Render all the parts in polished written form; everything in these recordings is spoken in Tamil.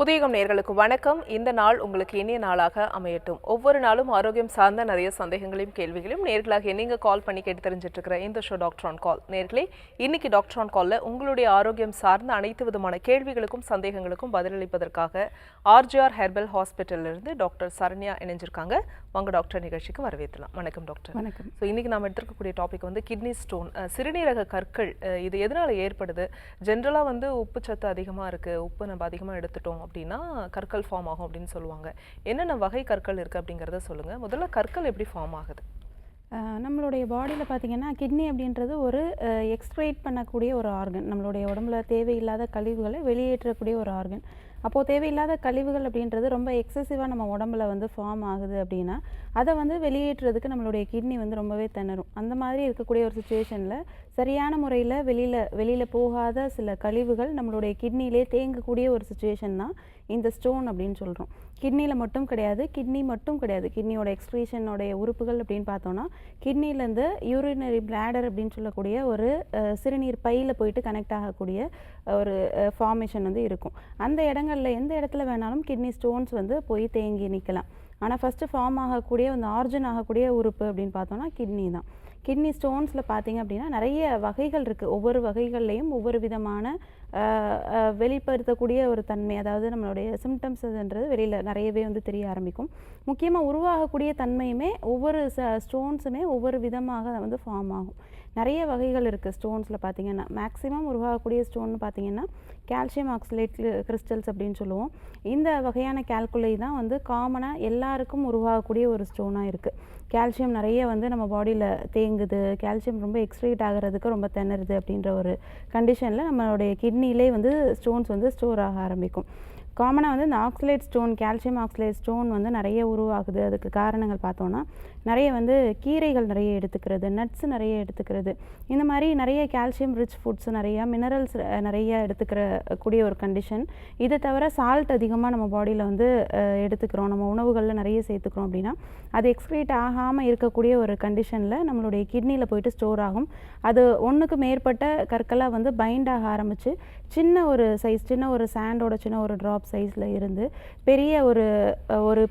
புதியகம் நேயர்களுக்கு வணக்கம். இந்த நாள் உங்களுக்கு இனிய நாளாக அமையட்டும். ஒவ்வொரு நாளும் ஆரோக்கியம் சார்ந்த நிறைய சந்தேகங்களையும் கேள்விகளையும் நேர்களாக நீங்க கால் பண்ணி கேட்டு தெரிஞ்சிட்டு இருக்கிற இந்த ஷோ டாக்டர் ஆன் கால். நேர்களே, இன்னைக்கு டாக்டர் ஆன் கால்ல உங்களுடைய ஆரோக்கியம் சார்ந்த அனைத்து விதமான கேள்விகளுக்கும் சந்தேகங்களுக்கும் பதிலளிப்பதற்காக ஆர்ஜிஆர் ஹெர்பல் ஹாஸ்பிட்டல்ல இருந்து டாக்டர் சரண்யா இணைஞ்சிருக்காங்க. வாங்க டாக்டர், நிகழ்ச்சிக்கு வரவேற்றலாம். வணக்கம் டாக்டர். வணக்கம். ஸோ இன்னைக்கு நாம் எடுத்துக்கக்கூடிய டாபிக் வந்து கிட்னி ஸ்டோன், சிறுநீரக கற்கள். இது எதனால ஏற்படுது? ஜென்ரலாக வந்து உப்பு சத்து அதிகமாக இருக்கு, உப்பு நம்ம அதிகமாக எடுத்துட்டோம் அப்படின்னா கற்கள் ஃபார்ம் ஆகும் அப்படின்னு சொல்லுவாங்க. என்னென்ன வகை கற்கள் இருக்குது அப்படிங்கிறத சொல்லுங்கள். முதல்ல கற்கள் எப்படி ஃபார்ம் ஆகுது? நம்மளுடைய பாடியில் பார்த்திங்கன்னா கிட்னி அப்படின்றது ஒரு எக்ஸ்க்ரைட் பண்ணக்கூடிய ஒரு ஆர்கன். நம்மளுடைய உடம்புல தேவையில்லாத கழிவுகளை வெளியேற்றக்கூடிய ஒரு ஆர்கன். அப்போது தேவையில்லாத கழிவுகள் அப்படின்றது ரொம்ப எக்ஸசிவாக நம்ம உடம்புல வந்து ஃபார்ம் ஆகுது அப்படின்னா அதை வந்து வெளியேற்றுறதுக்கு நம்மளுடைய கிட்னி வந்து ரொம்பவே திணறும். அந்த மாதிரி இருக்கக்கூடிய ஒரு சுச்சுவேஷனில் சரியான முறையில் வெளியில் போகாத சில கழிவுகள் நம்மளுடைய கிட்னிலே தேங்கக்கூடிய ஒரு சுச்சுவேஷன் தான் இந்த ஸ்டோன் அப்படின்னு சொல்கிறோம். கிட்னியில் மட்டும் கிடையாது, கிட்னியோட எக்ஸ்க்ரீஷனோடைய உறுப்புகள் அப்படின்னு பார்த்தோன்னா கிட்னிலேருந்து யூரினரி பிளாடர் அப்படின்னு சொல்லக்கூடிய ஒரு சிறுநீர் பையில் போயிட்டு கனெக்ட் ஆகக்கூடிய ஒரு ஃபார்மேஷன் வந்து இருக்கும். அந்த இடங்களில் எந்த இடத்துல வேணாலும் கிட்னி ஸ்டோன்ஸ் வந்து போய் தேங்கி நிற்கலாம். ஆனால் ஃபஸ்ட்டு ஃபார்ம் ஆகக்கூடிய அந்த ஆர்ஜன் ஆகக்கூடிய உறுப்பு அப்படின்னு பார்த்தோன்னா கிட்னி தான். கிட்னி ஸ்டோன்ஸில் பார்த்திங்க அப்படின்னா நிறைய வகைகள் இருக்குது. ஒவ்வொரு வகைகள்லேயும் ஒவ்வொரு விதமான வெளிப்படுத்தக்கூடிய ஒரு தன்மை, அதாவது நம்மளுடைய சிம்டம்ஸ்ன்றது வெளியில் நிறையவே வந்து தெரிய ஆரம்பிக்கும். முக்கியமாக உருவாகக்கூடிய தன்மையுமே ஒவ்வொரு ஸ்டோன்ஸுமே ஒவ்வொரு விதமாக வந்து ஃபார்ம் ஆகும். நிறைய வகைகள் இருக்குது ஸ்டோன்ஸில் பார்த்திங்கன்னா. மேக்ஸிமம் உருவாகக்கூடிய ஸ்டோன் பார்த்திங்கன்னா கால்சியம் ஆக்சலேட் கிறிஸ்டல்ஸ் அப்படின்னு சொல்லுவோம். இந்த வகையான கால்குலை தான் வந்து காமனாக எல்லாருக்கும் உருவாகக்கூடிய ஒரு ஸ்டோனாக இருக்குது. கால்சியம் நிறைய வந்து நம்ம பாடியில் தேங்குது, கால்சியம் ரொம்ப எக்ஸ்க்ரீட் ஆகிறதுக்கு ரொம்ப திணறுது அப்படின்ற ஒரு கண்டிஷனில் நம்மளுடைய கிட்னிலே வந்து ஸ்டோன்ஸ் வந்து ஸ்டோர் ஆக ஆரம்பிக்கும். காமனாக வந்து இந்த oxalate stone, calcium oxalate stone வந்து நிறைய உருவாகுது. அதுக்கு காரணங்கள் பார்த்தோன்னா நிறைய வந்து கீரைகள் நிறைய எடுத்துக்கிறது, நட்ஸ் நிறைய எடுத்துக்கிறது, இந்த மாதிரி நிறைய கால்சியம் ரிச் ஃபுட்ஸ், நிறையா மினரல்ஸ் நிறைய கூடிய ஒரு கண்டிஷன். இதை தவிர சால்ட் அதிகமாக நம்ம பாடியில் வந்து எடுத்துக்கிறோம், நம்ம உணவுகளில் நிறைய சேர்த்துக்கிறோம் அப்படின்னா அது எக்ஸ்க்ரீட் ஆகாமல் இருக்கக்கூடிய ஒரு கண்டிஷனில் நம்மளுடைய கிட்னியில் போயிட்டு ஸ்டோர் ஆகும். அது ஒன்றுக்கு மேற்பட்ட கற்களாக வந்து பைண்ட் ஆக ஆரம்பித்து சின்ன ஒரு சைஸ், சின்ன ஒரு சாண்டோட சின்ன ஒரு ட்ராப் சைஸில் இருந்து பெரிய ஒரு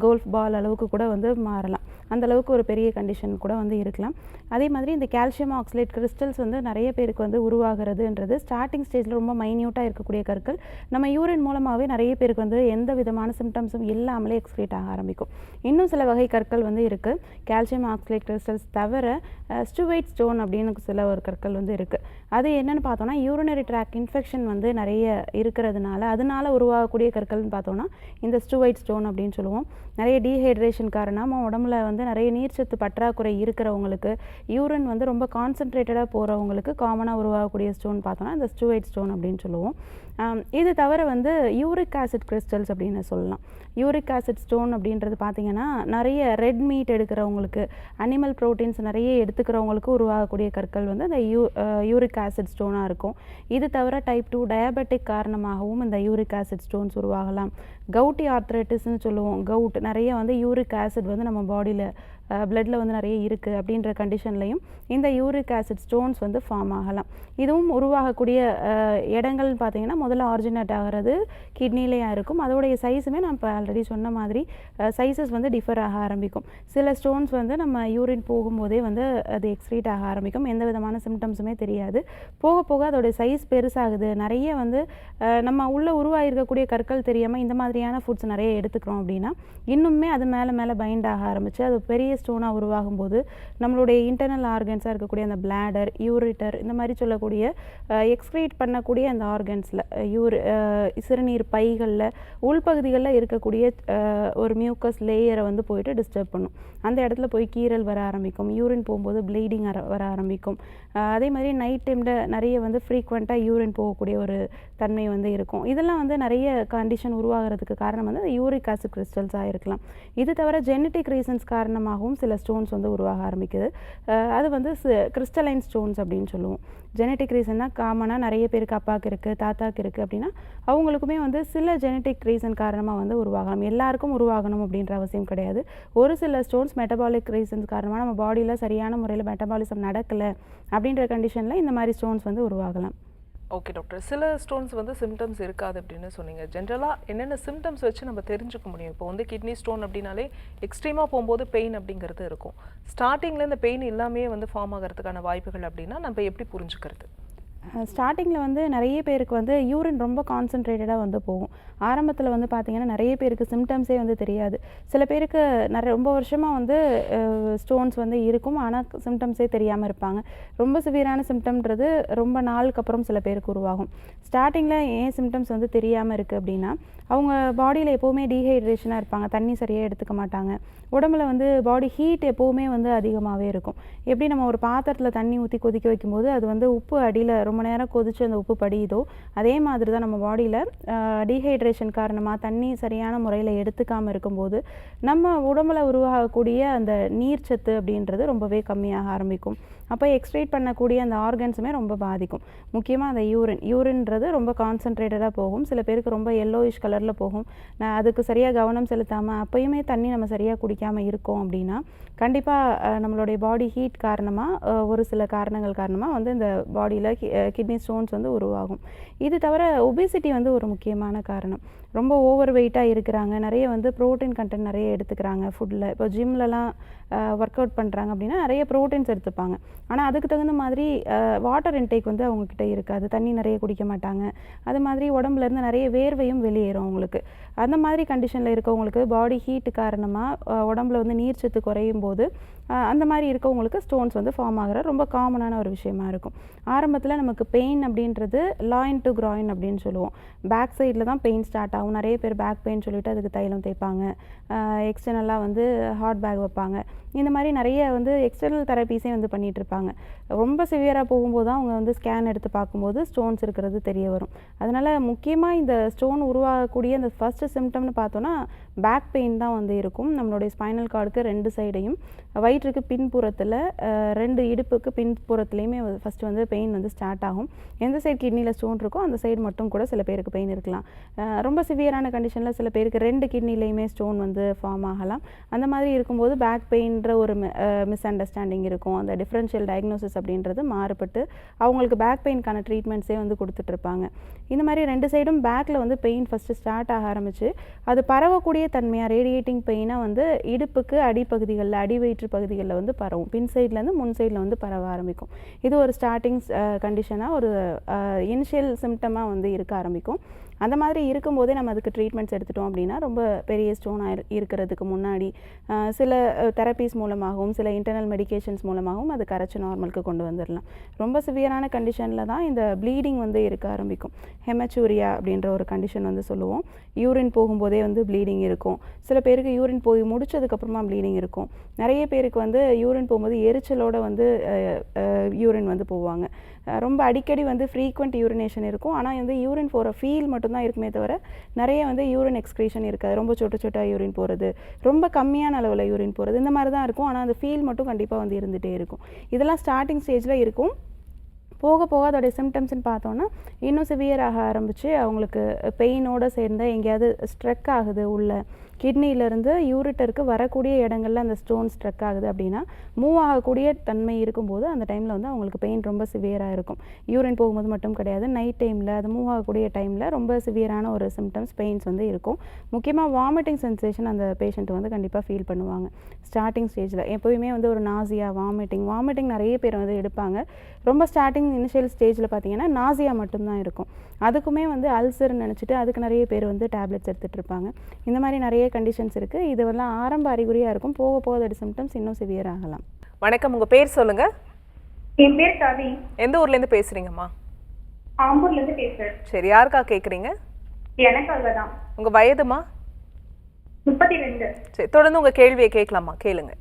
கோல்ஃப் பால் அளவுக்கு கூட வந்து மாறலாம். அந்த அளவுக்கு ஒரு பெரிய கண்டிஷன் கூட வந்து இருக்கலாம். அதே மாதிரி இந்த கால்சியம் ஆக்சலேட் கிறிஸ்டல்ஸ் வந்து நிறைய பேருக்கு வந்து உருவாகிறதுன்றது ஸ்டார்டிங் ஸ்டேஜில் ரொம்ப மைன்யூட்டாக இருக்கக்கூடிய கற்கள் நம்ம யூரின் மூலமாகவே நிறைய பேருக்கு வந்து எந்த விதமான சிம்டம்ஸும் இல்லாமலே எக்ஸ்க்ரீட் ஆக ஆரம்பிக்கும். இன்னும் சில வகை கற்கள் வந்து இருக்குது. கால்சியம் ஆக்சலேட் கிறிஸ்டல்ஸ் தவிர ஸ்டூவைட் ஸ்டோன் அப்படின்னு சில ஒரு கற்கள் வந்து இருக்குது. அது என்னென்னு பார்த்தோன்னா யூரினரி ட்ராக் இன்ஃபெக்ஷன் வந்து நிறைய இருக்கிறதுனால அதனால உருவாகக்கூடிய கற்கள்னு பார்த்தோன்னா இந்த ஸ்டூவைட் ஸ்டோன் அப்படின்னு சொல்லுவோம். நிறைய டீஹைட்ரேஷன் காரணமாக உடம்புல வந்து நிறைய நீர்ச்சத்து பற்றாக்குறை இருக்கிறவங்களுக்கு, யூரின் வந்து ரொம்ப கான்சன்ட்ரேட்டடாக போகிறவங்களுக்கு காமனாக உருவாகக்கூடிய ஸ்டோன் பார்த்தோன்னா இந்த ஸ்டூவைட் ஸ்டோன் அப்படின்னு சொல்லுவோம். இது தவிர வந்து யூரிக் ஆசிட் கிறிஸ்டல்ஸ் அப்படின்னு சொல்லலாம். யூரிக் ஆசிட் ஸ்டோன் அப்படின்றது பார்த்திங்கன்னா நிறைய ரெட் மீட் எடுக்கிறவங்களுக்கு, அனிமல் ப்ரோட்டீன்ஸ் நிறைய எடுத்துக்கிறவங்களுக்கு உருவாகக்கூடிய கற்கள் வந்து இந்த யூரிக் ஆசிட் ஸ்டோனாக இருக்கும். இது தவிர டைப் 2 டயபெட்டிக் காரணமாகவும் இந்த யூரிக் ஆசிட் ஸ்டோன்ஸ் உருவாகலாம். கவுட்டி ஆர்த்ரைட்டிஸ்ன்னு சொல்லுவோம். கவுட் நிறைய வந்து யூரிக் ஆசிட் வந்து நம்ம பாடியில் பிளட்டில் வந்து நிறைய இருக்குது அப்படின்ற கண்டிஷன்லையும் இந்த யூரிக் ஆசிட் ஸ்டோன்ஸ் வந்து ஃபார்ம் ஆகலாம். இதுவும் உருவாகக்கூடிய இடங்கள்னு பார்த்திங்கன்னா முதல்ல ஆரிஜினேட் ஆகிறது கிட்னிலேயே இருக்கும். அதோடைய சைஸுமே நான் இப்போ ஆல்ரெடி சொன்ன மாதிரி சைஸஸ் வந்து டிஃபர் ஆக ஆரம்பிக்கும். சில ஸ்டோன்ஸ் வந்து நம்ம யூரின் போகும்போதே வந்து அது எக்ஸ்க்ரீட் ஆக ஆரம்பிக்கும், எந்த விதமான சிம்டம்ஸுமே தெரியாது. போக போக அதோடைய சைஸ் பெருசாகுது. நிறைய வந்து நம்ம உள்ளே உருவாகிருக்கக்கூடிய கற்கள் தெரியாமல் இந்த மாதிரியான ஃபுட்ஸ் நிறைய எடுத்துக்கிறோம் அப்படின்னா இன்னுமே அது மேலே பைண்ட் ஆக ஆரம்பித்து அது பெரிய ஸ்டோனாக உருவாகும் போது நம்மளுடைய இன்டர்னல் ஆர்கன்ஸாக இருக்கக்கூடிய அந்த பிளாடர், யூரிட்டர், இந்த மாதிரி சொல்லக்கூடிய எக்ஸ்க்ரீட் பண்ணக்கூடிய அந்த ஆர்கன்ஸில் சிறுநீர் பைகளில் உள்பகுதிகளில் இருக்கக்கூடிய ஒரு மியூக்கஸ் லேயரை வந்து போயிட்டு டிஸ்டர்ப் பண்ணும். அந்த இடத்துல போய் கீறல் வர ஆரம்பிக்கும், யூரின் போகும்போது ப்ளீடிங் வர ஆரம்பிக்கும். அதே மாதிரி நைட் டைமில் நிறைய வந்து ஃப்ரீக்வெண்ட்டாக யூரின் போகக்கூடிய ஒரு தன்மை வந்து இருக்கும். இதெல்லாம் வந்து நிறைய கண்டிஷன் உருவாகிறதுக்கு காரணம் வந்து யூரிக் ஆசிட் கிறிஸ்டல்ஸாக இருக்கலாம். இது தவிர ஜெனட்டிக் ரீசன்ஸ் காரணமாகவும் சில ஸ்டோன்ஸ் வந்து உருவாக ஆரம்பிக்குது. அது வந்து கிறிஸ்டலைன் ஸ்டோன்ஸ் அப்படின்னு சொல்லுவோம். ஜெனட்டிக் ரீசன்னா காமனாக நிறைய பேருக்கு அப்பாவுக்கு இருக்குது, தாத்தாவுக்கு இருக்குது அப்படின்னா அவங்களுக்குமே வந்து சில ஜெனட்டிக் ரீசன் காரணமாக வந்து உருவாகலாம். எல்லாருக்கும் உருவாகணும் அப்படின்ற அவசியம் கிடையாது. ஒரு சில ஸ்டோன்ஸ் மெட்டபாலிக் ரீசன்ஸ் காரணமாக நம்ம பாடியில் சரியான முறையில் மெட்டபாலிசம் நடக்கலை அப்படின்ற கண்டிஷனில் இந்த மாதிரி ஸ்டோன்ஸ் வந்து உருவாகலாம். Okay doctor. சில ஸ்டோன்ஸ் வந்து சிம்டம்ஸ் இருக்காது அப்படின்னு சொன்னீங்க. ஜென்ரலாக என்னென்ன சிம்டம்ஸ் வச்சு நம்ம தெரிஞ்சுக்க முடியும்? இப்போ வந்து கிட்னி ஸ்டோன் அப்படின்னாலே எக்ஸ்ட்ரீமாக போகும்போது பெயின் அப்படிங்கிறது இருக்கும். ஸ்டார்டிங்கில் இந்த பெயின் எல்லாமே வந்து ஃபார்ம் ஆகிறதுக்கான வாய்ப்புகள் அப்படின்னா நம்ம எப்படி புரிஞ்சுக்கிறது? ஸ்டார்டிங்கில் வந்து நிறைய பேருக்கு வந்து யூரின் ரொம்ப கான்சன்ட்ரேட்டடாக வந்து போகும். ஆரம்பத்தில் வந்து பார்த்திங்கன்னா நிறைய பேருக்கு சிம்டம்ஸே வந்து தெரியாது. சில பேருக்கு ரொம்ப வருஷமாக வந்து ஸ்டோன்ஸ் வந்து இருக்கும், ஆனால் சிம்டம்ஸே தெரியாமல் இருப்பாங்க. ரொம்ப சிவியரான சிம்டம்ன்றது ரொம்ப நாளுக்கு அப்புறம் சில பேருக்கு உருவாகும். ஸ்டார்டிங்கில் ஏன் சிம்டம்ஸ் வந்து தெரியாமல் இருக்குது அப்படின்னா, அவங்க பாடியில் எப்போவுமே டீஹைட்ரேஷனாக இருப்பாங்க, தண்ணி சரியாக எடுத்துக்க மாட்டாங்க. உடம்புல வந்து பாடி ஹீட் எப்போவுமே வந்து அதிகமாகவே இருக்கும். எப்படி நம்ம ஒரு பாத்திரத்தில் தண்ணி ஊற்றி கொதிக்க வைக்கும்போது அது வந்து உப்பு அடியில் ரொம்ப நேரம் கொதித்து அந்த உப்பு படியுதோ, அதே மாதிரி தான் நம்ம பாடியில் டீஹைட்ரேஷன் காரணமாக தண்ணி சரியான முறையில் எடுத்துக்காமல் இருக்கும்போது நம்ம உடம்புல உருவாகக்கூடிய அந்த நீர்ச்சத்து அப்படின்றது ரொம்பவே கம்மியாக ஆரம்பிக்கும். அப்போ எக்ஸ்ட்ரேட் பண்ணக்கூடிய அந்த ஆர்கன்ஸுமே ரொம்ப பாதிக்கும். முக்கியமாக அந்த யூரின்றது ரொம்ப கான்சன்ட்ரேட்டடாக போகும். சில பேருக்கு ரொம்ப எல்லோயிஷ் கலரில் போகும். அதுக்கு சரியாக கவனம் செலுத்தாமல் அப்போயுமே தண்ணி நம்ம சரியாக குடிக்காமல் இருக்கோம் அப்படின்னா கண்டிப்பாக நம்மளுடைய பாடி ஹீட் காரணமாக ஒரு சில காரணங்கள் காரணமாக வந்து இந்த பாடியில் கிட்னி ஸ்டோன்ஸ் வந்து உருவாகும். இது தவிர ஒபிசிட்டி வந்து ஒரு முக்கியமான காரணம். ரொம்ப ஓவர் வெயிட்டாக இருக்கிறாங்க, நிறைய வந்து ப்ரோட்டீன் கண்டென்ட் நிறைய எடுத்துக்கிறாங்க ஃபுட்டில். இப்போ ஜிம்லலாம் ஒர்க் அவுட் பண்ணுறாங்க அப்படின்னா நிறைய ப்ரோட்டீன்ஸ் எடுத்துப்பாங்க. ஆனால் அதுக்கு தகுந்த மாதிரி வாட்டர் இன்டேக் வந்து அவங்கக்கிட்ட இருக்காது, தண்ணி நிறைய குடிக்க மாட்டாங்க. அது மாதிரி உடம்புலேருந்து நிறைய வேர்வையும் வெளியேறும் அவங்களுக்கு. அந்த மாதிரி கண்டிஷனில் இருக்கவங்களுக்கு பாடி ஹீட்டு காரணமாக உடம்புல வந்து நீர்ச்சத்து குறையும் போது அந்த மாதிரி இருக்கவங்களுக்கு ஸ்டோன்ஸ் வந்து ஃபார்ம் ஆகிற ரொம்ப காமனான ஒரு விஷயமா இருக்கும். ஆரம்பத்தில் நமக்கு பெயின் அப்படின்றது லாயின் டு கிராயின் அப்படின்னு சொல்லுவோம். பேக் சைடில் தான் பெயின் ஸ்டார்ட் ஆகும். நிறைய பேர் பேக் பெயின் சொல்லிட்டு அதுக்கு தைலம் தேய்ப்பாங்க, எக்ஸ்டர்னலாக வந்து ஹார்ட் பேக் வைப்பாங்க. இந்த மாதிரி நிறைய வந்து எக்ஸ்டர்னல் தெரப்பீஸே வந்து பண்ணிகிட்டு இருப்பாங்க. ரொம்ப சிவியராக போகும்போது தான் அவங்க வந்து ஸ்கேன் எடுத்து பார்க்கும்போது ஸ்டோன்ஸ் இருக்கிறது தெரிய வரும். அதனால் முக்கியமாக இந்த ஸ்டோன் உருவாகக்கூடிய இந்த ஃபஸ்ட்டு சிம்டம்னு பார்த்தோன்னா பேக் பெயின் தான் வந்து இருக்கும். நம்மளுடைய ஸ்பைனல் கார்டுக்கு 2 சைடையும், வயிற்றுக்கு பின்புறத்தில் 2 இடுப்புக்கு பின்புறத்துலேயுமே ஃபஸ்ட்டு வந்து பெயின் வந்து ஸ்டார்ட் ஆகும். எந்த சைடு கிட்னியில் ஸ்டோன் இருக்கோ அந்த சைடு மட்டும் கூட சில பேருக்கு பெயின் இருக்கலாம். ரொம்ப சிவியரான கண்டிஷனில் சில பேருக்கு 2 கிட்னிலையுமே ஸ்டோன் வந்து ஃபார்ம் ஆகலாம். அந்த மாதிரி இருக்கும்போது பேக் பெயின்ற ஒரு மிஸ் அண்டர்ஸ்டாண்டிங் இருக்கும். அந்த டிஃப்ரென்ஷியல் டயக்னோசிஸ் அப்படின்றது மாறுபட்டு அவங்களுக்கு பேக் பெயின்கான ட்ரீட்மெண்ட்ஸே வந்து கொடுத்துட்ருப்பாங்க. இந்த மாதிரி 2 சைடும் பேக்கில் வந்து பெயின் ஃபஸ்ட்டு ஸ்டார்ட் ஆக ஆரம்பித்து அது பரவக்கூடிய தன்மையாக ரேடியேட்டிங் பெயினாக வந்து இடுப்புக்கு அடிப்பகுதிகளில் அடி வயிற்று பகுதிகளில் வந்து பரவும். பின் சைட்லேருந்து முன் சைடில் வந்து பரவ ஆரம்பிக்கும். இது ஒரு ஸ்டார்டிங் கண்டிஷனாக ஒரு இனிஷியல் சிம்டமாக வந்து இருக்க ஆரம்பிக்கும். அந்த மாதிரி இருக்கும்போதே நம்ம அதுக்கு ட்ரீட்மெண்ட்ஸ் எடுத்துட்டோம் அப்படின்னா ரொம்ப பெரிய ஸ்டோனாக இருக்கிறதுக்கு முன்னாடி சில தெரப்பீஸ் மூலமாகவும் சில இன்டர்னல் மெடிகேஷன்ஸ் மூலமாகவும் அது கரைச்சி நார்மலுக்கு கொண்டு வந்துடலாம். ரொம்ப சிவியரான கண்டிஷனில் தான் இந்த ப்ளீடிங் வந்து இருக்க ஆரம்பிக்கும். ஹெமச்சூரியா அப்படின்ற ஒரு கண்டிஷன் வந்து சொல்லுவோம். யூரின் போகும்போதே வந்து ப்ளீடிங் இருக்கும். சில பேருக்கு யூரின் போய் முடிச்சதுக்கப்புறமா ப்ளீடிங் இருக்கும். நிறைய பேருக்கு வந்து யூரின் போகும்போது எரிச்சலோடு வந்து யூரின் வந்து போவாங்க. ரொம்ப அடிக்கடி வந்து ஃப்ரீக்வெண்ட் யூரினேஷன் இருக்கும். ஆனால் வந்து யூரின் போகிற ஃபீல் மட்டும்தான் இருக்குமே தவிர நிறைய வந்து யூரின் எக்ஸ்க்ரீஷன் இருக்காது. ரொம்ப சொட்டாக யூரின் போகிறது, ரொம்ப கம்மியான அளவில் யூரின் போகிறது, இந்த மாதிரி தான் இருக்கும். ஆனால் அந்த ஃபீல் மட்டும் கண்டிப்பாக வந்து இருந்துகிட்டே இருக்கும். இதெல்லாம் ஸ்டார்டிங் ஸ்டேஜில் இருக்கும். போக போக அதோடைய சிம்டம்ஸ்ன்னு பார்த்தோன்னா இன்னும் சிவியராக ஆரம்பித்து அவங்களுக்கு பெயினோடு சேர்ந்து எங்கேயாவது ஸ்ட்ரெக் ஆகுது, உள்ள கிட்னியிலேருந்து யூரிட்டருக்கு வரக்கூடிய இடங்களில் அந்த ஸ்டோன் ஸ்ட்ரெக் ஆகுது அப்படின்னா மூவ் ஆகக்கூடிய தன்மை இருக்கும்போது அந்த டைமில் வந்து அவங்களுக்கு பெயின் ரொம்ப சிவியராக இருக்கும். யூரின் போகும்போது மட்டும் கிடையாது, நைட் டைமில் அது மூவ் ஆகக்கூடிய டைமில் ரொம்ப சிவியரான ஒரு சிம்டம்ஸ் பெயின்ஸ் வந்து இருக்கும். முக்கியமாக வாமிட்டிங் சென்சேஷன் அந்த பேஷண்ட் வந்து கண்டிப்பாக ஃபீல் பண்ணுவாங்க. ஸ்டார்டிங் ஸ்டேஜில் எப்போயுமே வந்து ஒரு நாசியா, வாமிட்டிங் நிறைய பேர் வந்து எடுப்பாங்க. ரொம்ப ஸ்டார்டிங் இனிஷியல் ஸ்டேஜில் பார்த்தீங்கன்னா நாசியா மட்டும்தான் இருக்கும். அதுக்குமே வந்து அல்சர்னு நினச்சிட்டு அதுக்கு நிறைய பேர் வந்து டேப்லெட்ஸ் எடுத்துகிட்டு இருப்பாங்க. இந்த மாதிரி நிறைய கண்டிஷன்ஸ் இருக்குது. இதெல்லாம் ஆரம்ப அறிகுறியாக இருக்கும். போக போக அதோட சிம்டம்ஸ் இன்னும் சிவியர் ஆகலாம். வணக்கம், உங்கள் பேர் சொல்லுங்கள். என் பேர் கவி. எந்த ஊர்லேருந்து பேசுகிறீங்கம்மா? ஆம்பூர்லேருந்து பேசுகிறேன். சரி, யாருக்கா கேட்குறீங்க? எனக்காக தான். உங்கள் வயதுமா? 32. சரி, தொடர்ந்து உங்கள் கேள்வியை கேட்கலாமா? கேளுங்க.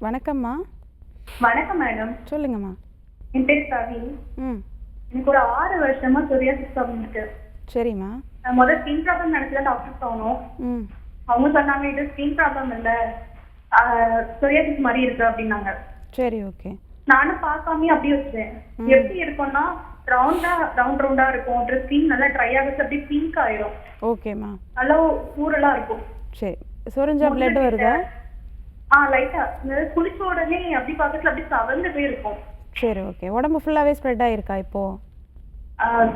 வணக்கம்மா. வணக்கம் மேடம். சொல்லுங்கம்மா. என் பேர் கவி. எனக்கு ஒரு 6 வருஷமா சொரியாசிஸ் ப்ராப்ளம் இருக்கு. சரிம்மா. முதல்ல ஸ்கின் ப்ராப்ளம் நினைச்சுதான் டாக்டர் போனோம். அவங்க சொன்னாங்க இது ஸ்கின் ப்ராப்ளம் இல்ல, சொரியாசிஸ் மாதிரி இருக்கு அப்படின்னாங்க. சரி, ஓகே. நானும் பார்க்காம அப்படியே வச்சேன். எப்படி இருக்கும்னா ரவுண்டா இருக்கும். ஸ்கின் நல்லா ட்ரை ஆகுது, அப்படியே பிங்க் ஆயிரும். ஓகேம்மா. நல்லா ஊரெல்லாம் இருக்கும். சரி, சொரிஞ்சா பிளட் வருதா? லைட்டா குளிச்ச உடனே அப்படி பக்கத்துல அப்படி சவந்து போய் இருக்கும். சரி, ஓகே. உடம்பு ஃபுல்லாகவே ஸ்ப்ரெட் ஆகிருக்கா இப்போ?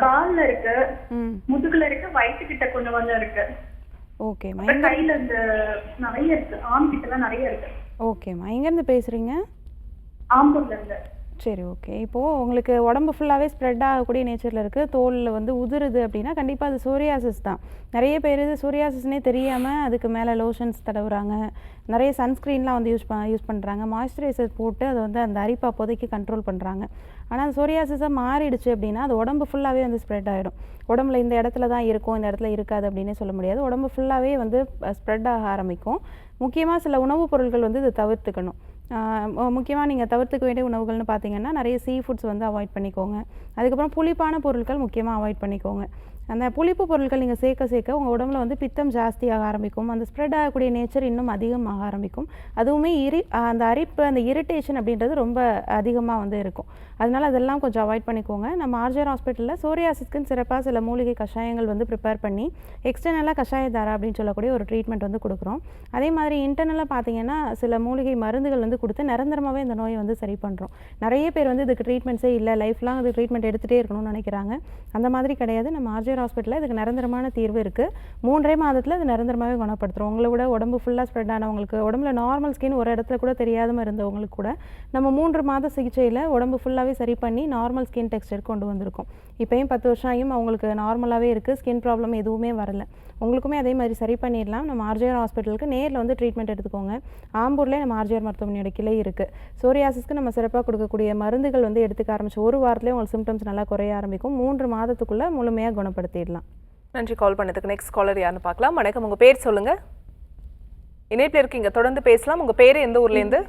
கால்ல இருக்கு, ம் முதுகுல இருக்கு, வயிற்றுக்கிட்ட கொஞ்சம் கொஞ்சம் இருக்கு. ஓகேம்மா. அப்புறம் கையில இந்த நிறைய இருக்கு, ஆம் கிட்ட எல்லாம் நிறைய இருக்கு. ஓகேம்மா. எங்கேருந்து பேசுகிறீங்க? ஆம்பூர்ல இருந்து. சரி, ஓகே. இப்போது உங்களுக்கு உடம்பு ஃபுல்லாகவே ஸ்ப்ரெட் ஆகக்கூடிய நேச்சரில் இருக்குது, தோலில் வந்து உதிருது அப்படின்னா கண்டிப்பாக அது சோரியாசிஸ் தான். நிறைய பேர் இது சோரியாசிஸ்னே தெரியாமல் அதுக்கு மேலே லோஷன்ஸ் தடவுறாங்க, நிறைய சன்ஸ்க்ரீன்லாம் வந்து யூஸ் பண்ணுறாங்க, மாய்ஸ்சரைசர் போட்டு அதை வந்து அந்த அரிப்பை அப்போதைக்கு கண்ட்ரோல் பண்ணுறாங்க. ஆனால் அது சோரியாசிஸாக மாறிடுச்சு அப்படின்னா அது உடம்பு ஃபுல்லாகவே வந்து ஸ்ப்ரெட் ஆகிடும். உடம்புல இந்த இடத்துல தான் இருக்கும், இந்த இடத்துல இருக்காது அப்படின்னே சொல்ல முடியாது. உடம்பு ஃபுல்லாகவே வந்து ஸ்ப்ரெட் ஆக ஆரம்பிக்கும். முக்கியமாக சில உணவுப் பொருட்கள் வந்து இதை தவிர்த்துக்கணும். முக்கியமாக நீங்கள் தவிர்த்துக்க வேண்டிய உணவுகள்னு பார்த்தீங்கன்னா நிறைய சீ ஃபுட்ஸ் வந்து அவாய்ட் பண்ணிக்கோங்க. அதுக்கப்புறம் புளிப்பான பொருட்கள் முக்கியமாக அவாய்ட் பண்ணிக்கோங்க. அந்த புளிப்பு பொருட்கள் நீங்கள் சேர்க்க உங்கள் உடம்புல வந்து பித்தம் ஜாஸ்தியாக ஆரம்பிக்கும், அந்த ஸ்ப்ரெட் ஆகக்கூடிய நேச்சர் இன்னும் அதிகமாக ஆரம்பிக்கும். அதுவுமே அந்த அரிப்பு, அந்த இரிட்டேஷன் அப்படின்றது ரொம்ப அதிகமாக வந்து இருக்கும். அதனால் அதெல்லாம் கொஞ்சம் அவாய்ட் பண்ணிக்கோங்க. நம்ம ஆர்ஜிஆர் ஹாஸ்பிட்டலில் சோரியாசிஸ்க்குன்னு சிறப்பாக சில மூலிகை கஷாயங்கள் வந்து ப்ரிப்பேர் பண்ணி எக்ஸ்டர்னலாக கஷாயதாரா அப்படின்னு சொல்லக்கூடிய ஒரு ட்ரீட்மெண்ட் வந்து கொடுக்குறோம். அதே மாதிரி இன்டர்னலாக பார்த்தீங்கன்னா சில மூலிகை மருந்துகள் வந்து கொடுத்து நிரந்தரமாகவே இந்த நோயை வந்து சரி பண்ணுறோம். நிறைய பேர் வந்து இதுக்கு ட்ரீட்மெண்ட்ஸே இல்லை, லைஃப் லாங் அது ட்ரீட்மெண்ட் எடுத்துகிட்டே இருக்கணும்னு நினைக்கிறாங்க. அந்த மாதிரி கிடையாது. நம்ம ஆர்ஜிஆர் ஹாஸ்பிட்டலில் இதுக்கு நிரந்தரமான தீர்வு இருக்குது. 3 மாதத்தில் அது நிரந்தரமாகவே குணப்படுத்துகிறோம். உங்களை விட உடம்பு ஃபுல்லாக ஸ்ப்ரெட் ஆனவங்களுக்கு, உடம்புல நார்மல் ஸ்கின் ஒரு இடத்துல கூட தெரியாமல் இருந்தவங்களுக்கு கூட நம்ம 3 மாத சிகிச்சையில் உடம்பு ஃபுல்லாகவே சரி பண்ணி நார்மல் ஸ்கின் டெக்ஸ்சர் கொண்டு வந்திருக்கோம். இப்போயும் 10 வருஷம் ஆகியும் அவங்களுக்கு நார்மலாகவே இருக்குது, ஸ்கின் ப்ராப்ளம் எதுவுமே வரல. உங்களுக்குமே அதே மாதிரி சரி பண்ணிடலாம். நம்ம ஆர்ஜிஆர் ஹாஸ்பிட்டலுக்கு நேரில் வந்து ட்ரீட்மெண்ட் எடுத்துக்கோங்க. ஆம்பூர்லேயே நம்ம ஆர்ஜிஆர் மருத்துவமனையோட கிளை இருக்குது. சோரியாசிஸ்க்கு நம்ம சிறப்பாக கொடுக்கக்கூடிய மருந்துகள் வந்து எடுத்துக்க ஆரம்பிச்சு 1 வாரத்திலே உங்களுக்கு சிம்டம்ஸ் நல்லா குறைய ஆரம்பிக்கும். 3 மாதத்துக்குள்ளே முழுமையாக குணப்படுத்திடலாம். நன்றி கால் பண்ணதுக்கு. நெக்ஸ்ட் காலர் யாருன்னு பார்க்கலாம். வணக்கம், உங்கள் பேர் சொல்லுங்கள். இணைப்பில் இருக்கீங்க, தொடர்ந்து பேசலாம். உங்கள் பேர் எந்த ஊர்லேருந்து?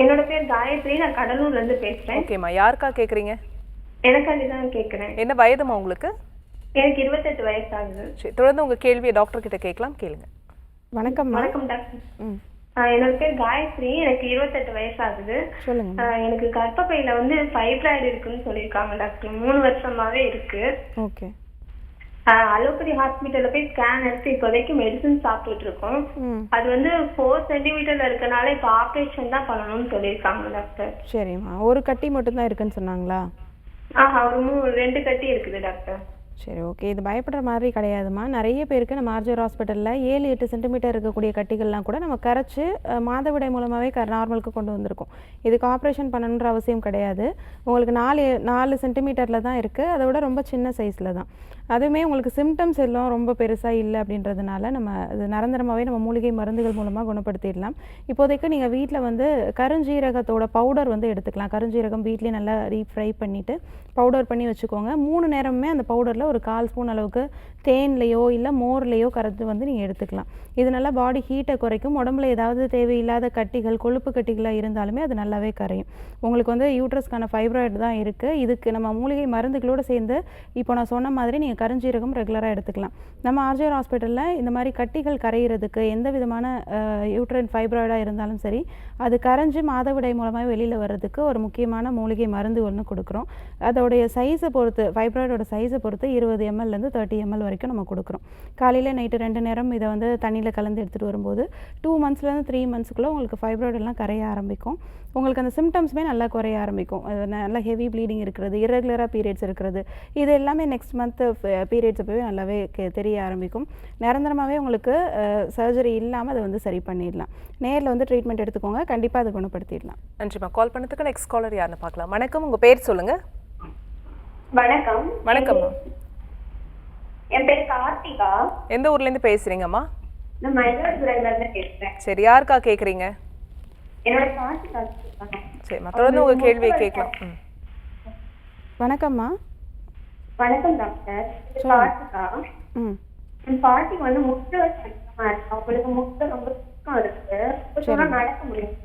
என்னோட பேர் காயத்ரி, நான் கடலூர்ல இருந்து பேசுறேன். ஓகேம்மா, யாருக்கா கேட்குறீங்க? எனக்காண்டி தான் கேட்குறேன். என்ன வயதுமா உங்களுக்கு? எனக்கு 28 வயசு ஆகுது. சரி, தொடர்ந்து உங்கள் கேள்வியை டாக்டர் கிட்ட கேட்கலாம், கேளுங்க. வணக்கம். வணக்கம் டாக்டர். என்னோட பேர் காயத்ரி, எனக்கு 28 வயசு ஆகுது. சொல்லுங்க. எனக்கு கர்ப்பப்பையில வந்து ஃபைப்ராய்டு இருக்குன்னு சொல்லியிருக்காங்க டாக்டர். 3 வருஷமாவே இருக்கு. ஓகே. அலோபதி ஹாஸ்பிட்டல்ல போய் ஸ்கேன் எடுத்து இப்போதைக்கு மெடிசன் சாப்பிட்டுட்டு இருக்கோம். அது வந்து 4 சென்டிமீட்டர்ல இருக்கனால இப்போ ஆப்ரேஷன் தான் பண்ணணும்னு சொல்லியிருக்காங்க டாக்டர். சரிம்மா. ஒரு கட்டி மட்டும்தான் இருக்குன்னு சொன்னாங்களா? ஒரு 2 கட்டி இருக்குது டாக்டர். சரி, ஓகே. இது பயப்படுற மாதிரி கிடையாதுமா. நிறைய பேருக்கு நம்ம ஆர்ஜிஆர் ஹாஸ்பிட்டலில் 7-8 சென்டிமீட்டர் இருக்கக்கூடிய கட்டிகள்லாம் கூட நம்ம கரைச்சி மாதவிடாய் மூலமாகவே நார்மலுக்கு கொண்டு வந்திருக்கோம். இதுக்கு ஆப்ரேஷன் பண்ணணுன்ற அவசியம் கிடையாது. உங்களுக்கு 4 சென்டிமீட்டரில் தான் இருக்குது, அதை விட ரொம்ப சின்ன சைஸில் தான். அதுவுமே உங்களுக்கு சிம்டம்ஸ் எல்லாம் ரொம்ப பெருசாக இல்லை அப்படின்றதுனால நம்ம இது நிரந்தரமாகவே நம்ம மூலிகை மருந்துகள் மூலமாக குணப்படுத்திடலாம். இப்போதைக்கு நீங்கள் வீட்டில் வந்து கருஞ்சீரகத்தோட பவுடர் வந்து எடுத்துக்கலாம். கருஞ்சீரகம் வீட்லேயே நல்லா ஃப்ரை பண்ணிவிட்டு பவுடர் பண்ணி வச்சுக்கோங்க. 3 நேரமுமே அந்த பவுடரில் ஒரு 1/4 ஸ்பூன் அளவுக்கு தேன்லையோ இல்லை மோர்லையோ கரைத்து வந்து நீங்கள் எடுத்துக்கலாம். இது நல்லா பாடி ஹீட்டை குறைக்கும். உடம்புல ஏதாவது தேவையில்லாத கட்டிகள், கொழுப்பு கட்டிகளாக இருந்தாலுமே அது நல்லாவே கரையும். உங்களுக்கு வந்து யூட்ரஸ்க்கான ஃபைப்ராய்டு தான் இருக்குது. இதுக்கு நம்ம மூலிகை மருந்துகளோடு சேர்ந்து இப்போ நான் சொன்ன மாதிரி நீங்கள் கருஞ்சீரகம் ரெகுலராக எடுத்துக்கலாம். நம்ம ஆர்ஜிஆர் ஹாஸ்பிட்டலில் இந்த மாதிரி கட்டிகள் கரையிறதுக்கு எந்த விதமான யூட்ரைன் ஃபைப்ராய்டாக இருந்தாலும் சரி, அது கரைஞ்சி மாதவிடாய் மூலமாக வெளியில் வர்றதுக்கு ஒரு முக்கியமான மூலிகை மருந்து ஒன்று கொடுக்குறோம். அதோடைய சைஸை பொறுத்து, ஃபைப்ராய்டோட சைஸை பொறுத்து 20 ml-லேருந்து 30 ml வரைக்கும் நம்ம கொடுக்குறோம். காலையில் நைட்டு 2 நேரம் இதை வந்து தண்ணியில் கலந்து எடுத்துகிட்டு வரும்போது 2 monthsலேருந்து 3 monthsக்குள்ளே உங்களுக்கு ஃபைப்ராய்டு எல்லாம் கரைய ஆரம்பிக்கும். உங்களுக்கு அந்த சிம்டம்ஸுமே நல்லா குறைய ஆரம்பிக்கும். நல்லா ஹெவி ப்ளீடிங் இருக்கிறது, இரெகுலராக பீரியட்ஸ் இருக்கிறது, இது எல்லாமே நெக்ஸ்ட் மந்த்து பீரியட்ஸ் அப்போவே நல்லாவே தெரிய ஆரம்பிக்கும். நிரந்தரமாகவே உங்களுக்கு சர்ஜரி இல்லாமல் அதை வந்து சரி பண்ணிடலாம். நேரில் வந்து ட்ரீட்மெண்ட் எடுத்துக்கோங்க, கண்டிப்பாக அதை குணப்படுத்திடலாம். நன்றிம்மா. கால் பண்ணதுக்கு நெக்ஸ்ட் காலர் யாருன்னு பார்க்கலாம். வணக்கம், உங்கள் பேர் சொல்லுங்கள். வணக்கம். வணக்கம்மா. என் பேர் கார்த்திகா. எந்த ஊர்லேருந்து பேசுகிறீங்கம்மா? நான் மயிலாடுதுறையிலேருந்து பேசுகிறேன். சரி, யாருக்கா கேட்குறீங்க? என்னோட கார்த்திகா. சரிம்மா, தொடர்ந்து உங்கள் கேள்வியை கேட்கலாம். வணக்கம்மா. வணக்கம் டாக்டர். கார்த்திகா. என் பாட்டிக்கு வந்து முட்டை அதிகமாக இருக்கு. அவங்களுக்கு முட்டை ரொம்ப சுத்தம் இருக்கு. கொஞ்சம் நடக்க முடியும்.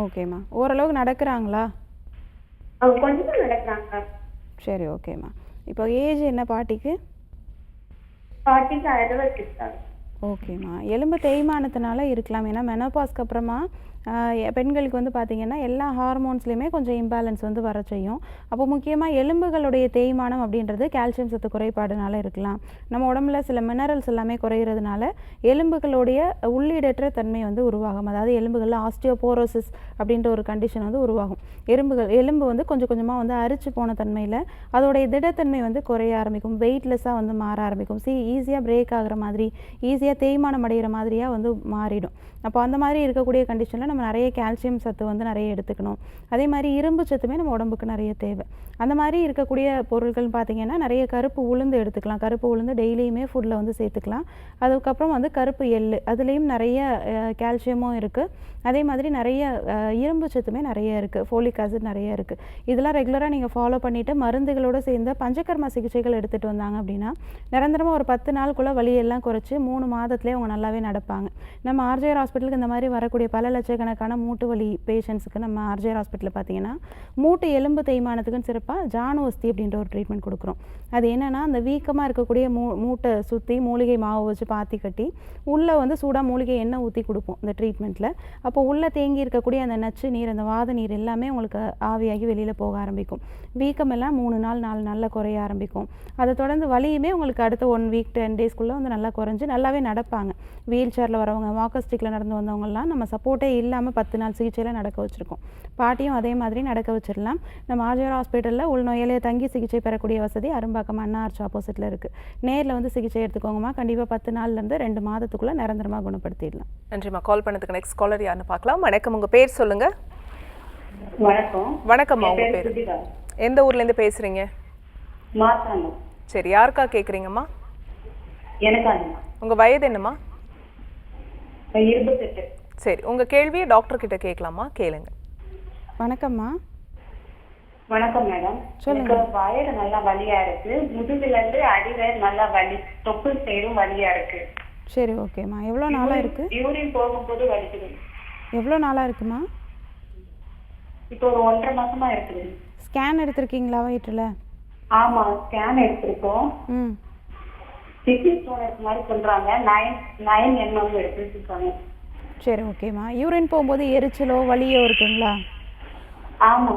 ஓகேம்மா. ஓரளவுக்கு நடக்கிறாங்களா? அவங்க கொஞ்சம் நடக்கிறாங்க. சரி, ஓகேம்மா. இப்போ ஏஜ் என்ன பாட்டிக்கு? பாட்டிக்கு 60. ஓகேம்மா. எலும்பு தேய்மானத்தினால இருக்கலாம். ஏன்னா மெனோபாஸ்க்கு அப்புறமா பெண்களுக்கு வந்து பார்த்திங்கன்னா எல்லா ஹார்மோன்ஸ்லேயுமே கொஞ்சம் இம்பேலன்ஸ் வந்து வர செய்யும். அப்போ முக்கியமாக எலும்புகளுடைய தேய்மானம் அப்படின்றது கால்சியம் சத்து குறைபாடுனால இருக்கலாம். நம்ம உடம்புல சில மினரல்ஸ் எல்லாமே குறையிறதுனால எலும்புகளுடைய உள்ளீடற்ற தன்மை வந்து உருவாகும். அதாவது எலும்புகளில் ஆஸ்டியோபோரோசிஸ் அப்படின்ற ஒரு கண்டிஷன் வந்து உருவாகும். எலும்பு வந்து கொஞ்சம் கொஞ்சமாக வந்து அரிச்சு போன தன்மையில் அதோடைய திடத்தன்மை வந்து குறைய ஆரம்பிக்கும், வெயிட்லெஸ்ஸாக வந்து மாற ஆரம்பிக்கும், ஈஸியாக பிரேக் ஆகிற மாதிரி, ஈஸியாக தேய்மானம் அடைகிற மாதிரியாக வந்து மாறிடும். அப்போ அந்த மாதிரி இருக்கக்கூடிய கண்டிஷனில் நம்ம நிறைய கால்சியம் சத்து வந்து நிறைய எடுத்துக்கணும். அதே மாதிரி இரும்பு சத்துமே நம்ம உடம்புக்கு நிறைய தேவை. அந்த மாதிரி இருக்கக்கூடிய பொருட்கள் பார்த்திங்கன்னா நிறைய கருப்பு உளுந்து எடுத்துக்கலாம். கருப்பு உளுந்து டெய்லியுமே ஃபுட்டில் வந்து சேர்த்துக்கலாம். அதுக்கப்புறம் வந்து கருப்பு எள்ளு, அதுலேயும் நிறைய கால்சியமும் இருக்குது. அதே மாதிரி நிறைய இரும்பு சத்துமே நிறைய இருக்குது, ஃபோலிக் ஆசிட் நிறைய இருக்குது. இதெல்லாம் ரெகுலராக நீங்கள் ஃபாலோ பண்ணிவிட்டு மருந்துகளோடு சேர்ந்த பஞ்சகர்மா சிகிச்சைகள் எடுத்துகிட்டு வந்தாங்க அப்படின்னா நிரந்தரமாக ஒரு 10 நாளுக்குள்ளே வலியெல்லாம் குறைச்சி 3 மாதத்துலேயே அவங்க நல்லாவே நடப்பாங்க. நம்ம ஆர்ஜிஆர் ஹாஸ்பிட்டலுக்கு இந்த மாதிரி வரக்கூடிய பல லட்சக்கணக்கான மூட்டு வலி பேஷண்ட்ஸுக்கு நம்ம ஆர்ஜிஆர் ஹாஸ்பிட்டலில் பார்த்தீங்கன்னா மூட்டு எலும்பு தேய்மானத்துக்குன்னு சிறப்பாக ஜானுவஸ்தி அப்படின்ற ஒரு ட்ரீட்மெண்ட் கொடுக்குறோம். அது என்னென்னா அந்த வீக்கமாக இருக்கக்கூடிய மூட்டை சுற்றி மூலிகை மாவு வச்சு பாத்தி கட்டி உள்ளே வந்து சூடாக மூலிகை எண்ணெய் ஊற்றி கொடுப்போம் இந்த ட்ரீட்மெண்ட்டில். அப்போ உள்ளே தேங்கி இருக்கக்கூடிய அந்த நச்சு நீர், அந்த வாத நீர் எல்லாமே உங்களுக்கு ஆவியாகி வெளியில் போக ஆரம்பிக்கும். வீக்கமெல்லாம் 3 நாள் 4 நாளில் குறைய ஆரம்பிக்கும். அதை தொடர்ந்து வலியுமே உங்களுக்கு அடுத்த 1 வீக் 10 டேஸ்க்குள்ளே வந்து நல்லா குறைஞ்சி நல்லாவே நடப்பாங்க. வீல் சேரில் வரவங்க, வாக்கர் ஸ்டிக்கில் நடந்து வந்தவங்கலாம் நம்ம சப்போர்ட்டே இல்லாமல் 10 நாள் சிகிச்சையில் நடக்க வச்சுருக்கோம். பாட்டியும் அதே மாதிரி நடக்க வச்சிடலாம். நம்ம ஆர்ஜிஆர் ஹாஸ்பிட்டலில் உள்நோயாளியை தங்கி சிகிச்சை பெறக்கூடிய வசதி அரும்பாக்கம் அண்ணா ஆர்ச் ஆப்போசிட்டில் இருக்குது. நேரில் வந்து சிகிச்சை எடுத்துக்கோங்கம்மா. கண்டிப்பாக 10 நாள்லேருந்து 2 மாதத்துக்குள்ளே நிரந்தரமாக குணப்படுத்திடலாம். நன்றிம்மா. கால் பண்ணதுக்கு நெக்ஸ்ட் காலர் யாருன்னு பார்க்கலாம். வணக்கம், உங்கள் பேர் சொல்லுங்கள். வணக்கம். வணக்கம்மா, உங்கள் பேர்? எந்த ஊர்லேருந்து பேசுகிறீங்க? மாத்தாண்டம். சரி, யாருக்கா கேட்குறீங்கம்மா? எனக்காங்கம்மா. உங்கள் வயது என்னம்மா? 28. சரி, உங்கள் கேள்வியை டாக்டர் கிட்ட கேட்கலாமா? கேளுங்க. வணக்கம்மா. வணக்கம் மேடம். எனக்கு வயிறு நல்லா வலியா இருக்கு, முதுகுல இருந்து அடிவயிறு நல்லா வலி, தொப்பு சைடும் வலியா இருக்கு. சரி, ஓகேம்மா. எவ்வளோ நாளாக இருக்குது? யூரின் போகும்போது வலிக்குது. எவ்வளோ நாளாக இருக்குமா? இப்போ ஒரு 1.5 மாசமா இருக்குது. ஸ்கேன் எடுத்திருக்கீங்களா வயிற்றில்? ஆமா, ஸ்கேன் எடுத்திருக்கோம். கிட்னி ஸ்டோன் இருக்க மாதிரி சொல்றாங்க. 9 mm எடுத்துருக்காங்க. சரி, ஓகேம்மா. யூரின் போகும்போது எரிச்சலோ வலியோ இருக்குங்களா? ஆமா.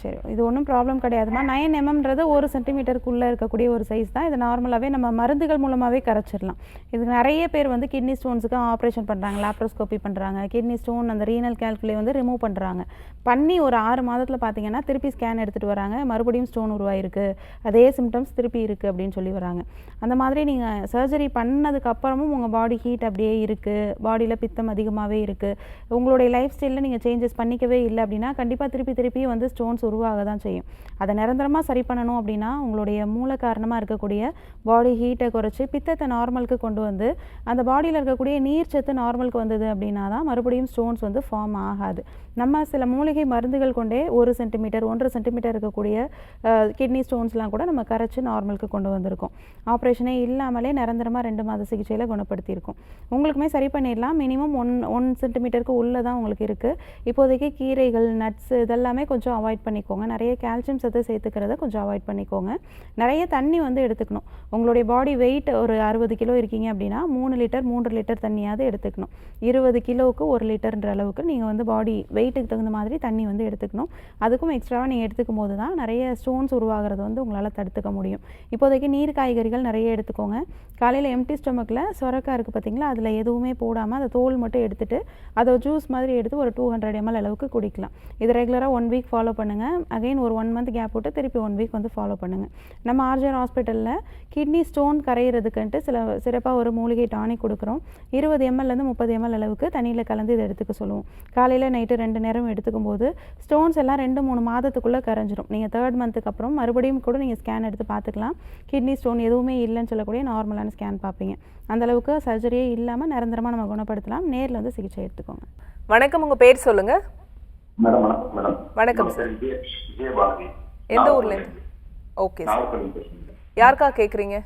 சரி, இது ஒன்றும் ப்ராப்ளம் கிடையாதுமா. 9 mmன்றது 1 சென்டிமீட்டருக்குள்ளே இருக்கக்கூடிய ஒரு சைஸ் தான். இது நார்மலாகவே நம்ம மருந்துகள் மூலமாகவே கரைச்சிடலாம். இதுக்கு நிறைய பேர் வந்து கிட்னி ஸ்டோன்ஸுக்கு ஆப்ரேஷன் பண்ணுறாங்க, லாப்ரோஸ்கோபி பண்ணுறாங்க. கிட்னி ஸ்டோன் அந்த ரீனல் கேல்குலே வந்து ரிமூவ் பண்ணுறாங்க. பண்ணி ஒரு 6 மாதத்தில் பார்த்தீங்கன்னா திருப்பி ஸ்கேன் எடுத்துகிட்டு வராங்க, மறுபடியும் ஸ்டோன் உருவாயிருக்கு, அதே சிம்டம்ஸ் திருப்பி இருக்குது அப்படின்னு சொல்லி வராங்க. அந்த மாதிரி நீங்கள் சர்ஜரி பண்ணதுக்கப்புறமும் உங்கள் பாடி ஹீட் அப்படியே இருக்குது, பாடியில் பித்தம் அதிகமாகவே இருக்குது, உங்களுடைய லைஃப் ஸ்டைலில் நீங்கள் சேஞ்சஸ் பண்ணிக்கவே இல்லை அப்படின்னா கண்டிப்பாக திருப்பி வந்து ஸ்டோன்ஸ் உருவாக தான் செய்யும். அதை நிரந்தரமாக சரி பண்ணணும் அப்படின்னா உங்களுடைய மூல காரணமாக இருக்கக்கூடிய பாடி ஹீட்டை குறைச்சி பித்தத்தை நார்மலுக்கு கொண்டு வந்து அந்த பாடியில் இருக்கக்கூடிய நீர் சத்து நார்மலுக்கு வந்தது அப்படின்னா தான் மறுபடியும் ஸ்டோன்ஸ் வந்து ஃபார்ம் ஆகாது. நம்ம சில மூலிகை மருந்துகள் கொண்டே 1 சென்டிமீட்டர் 1.5 சென்டிமீட்டர் இருக்கக்கூடிய கிட்னி ஸ்டோன்ஸ்லாம் கூட நம்ம கரைச்சி நார்மலுக்கு கொண்டு வந்திருக்கோம். ஆப்ரேஷனே இல்லாமலே நிரந்தரமாக 2 மாத சிகிச்சையில் குணப்படுத்தியிருக்கோம். உங்களுக்குமே சரி பண்ணிடலாம். மினிமம் 1 சென்டிமீட்டருக்கு உள்ளே தான் உங்களுக்கு இருக்குது. இப்போதைக்கு கீரைகள், நட்ஸு இதெல்லாமே கொஞ்சம் அவாய்ட் பண்ணிக்கோங்க. நிறைய கால்சியம் சத்து சேர்த்துக்கிறத கொஞ்சம் அவாய்ட் பண்ணிக்கோங்க. நிறைய தண்ணி வந்து எடுத்துக்கணும். உங்களுடைய பாடி வெயிட் ஒரு 60 கிலோ இருக்கீங்க அப்படின்னா 3 லிட்டர் 3 லிட்டர் தண்ணியாவது எடுத்துக்கணும். 20 கிலோவுக்கு 1 லிட்டர்ன்ற அளவுக்கு நீங்கள் வந்து பாடி வெயிட்டுக்கு தகுந்த மாதிரி தண்ணி வந்து எடுத்துக்கணும். அதுக்கும் எக்ஸ்ட்ராவாக நீங்கள் எடுத்துக்கும் போது தான் நிறைய ஸ்டோன்ஸ் உருவாகிறது வந்து உங்களால் தடுத்துக்க முடியும். இப்போதைக்கு நீர் காய்கறிகள் நிறைய எடுத்துக்கோங்க. காலையில் எம்டி ஸ்டொமக்கில் சொரக்காய் இருக்குது பார்த்தீங்களா, அதில் எதுவுமே போடாமல் அதை தோல் மட்டும் எடுத்துகிட்டு அதை ஜூஸ் மாதிரி எடுத்து ஒரு 200 ml அளவுக்கு குடிக்கலாம். இது ரெகுலராக 1 வீக் ஃபாலோ பண்ணுங்கள். அகைன் ஒரு 1 மந்த் கேப் விட்டு திருப்பி 1 வீக் வந்து ஃபாலோ பண்ணுங்கள். நம்ம ஆர்ஜிஆர் ஹாஸ்பிட்டலில் கிட்னி ஸ்டோன் கரையிறதுக்குன்ட்டு சிறப்பாக ஒரு மூலிகை டானிக் கொடுக்குறோம். 20 ml-லேருந்து 30 ml அளவுக்கு தண்ணியில் கலந்து இதை எடுத்துக்க சொல்லுவோம். காலையில் நைட்டு 2 நேரம் எடுத்துக்கும் போது ஸ்டோன்ஸ் எல்லாம் 2-3 மாதத்துக்குள்ளே கரைஞ்சிரும். நீங்கள் 3rd மந்த்துக்கு அப்புறம் மறுபடியும் கூட நீங்கள் ஸ்கேன் எடுத்து பார்த்துக்கலாம். கிட்னி ஸ்டோன் எதுவுமே இல்லைன்னு சொல்லக்கூடிய நார்மலான ஸ்கேன் பார்ப்பீங்க. அந்தளவுக்கு சர்ஜரியே இல்லாமல் நிரந்தரமாக நம்ம குணப்படுத்தலாம். நேரில் வந்து சிகிச்சை எடுத்துக்கோங்க. வணக்கம், உங்கள் பேர் சொல்லுங்கள். வணக்கம் சார். எந்த ஊர்லேருந்து? Okay sir. யாருக்கா கேட்குறீங்க?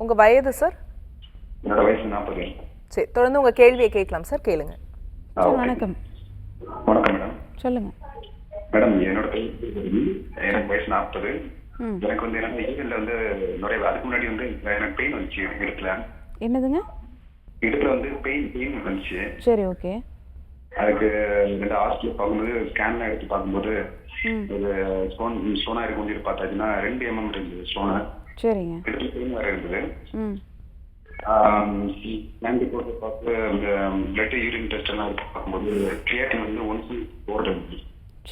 உங்கள் வயது சார்? என்னோட வயசு 40. சரி, தொடர்ந்து உங்கள் கேள்வியை கேட்கலாம் சார், கேளுங்க. வணக்கம். வணக்கம் மேடம். சொல்லுங்க மேடம். என்னோட எனக்கு வயசு 40. எனக்கு வந்து என்னன்னா ஈவென்ட்ல வந்து நிறைய அதுக்கு முன்னாடி வந்து எனக்கு பெயின் வந்துச்சு இடுப்புல. என்னதுங்க? இடுப்புல வந்து பெயின் வந்துச்சு. சரி, ஓகே. அதுக்கு 2 ஹாஸ்பிட்டல் பார்க்கும்போது ஸ்கேன்லாம் எடுத்து பார்க்கும்போது ஒரு ஸ்டோனா இருக்கும் சொல்லி பார்த்தாச்சுன்னா 2 mm இருந்தது ஸ்டோனு. சரிங்க. எடுத்து வேற இருந்தது. ஸ்கேன் ரிப்போர்ட் பார்த்து அந்த பிளட் யூரின் டெஸ்ட் எல்லாம் எடுத்து பார்க்கும்போது கிரியேட்டின் வந்து 1.4 இருந்துச்சு.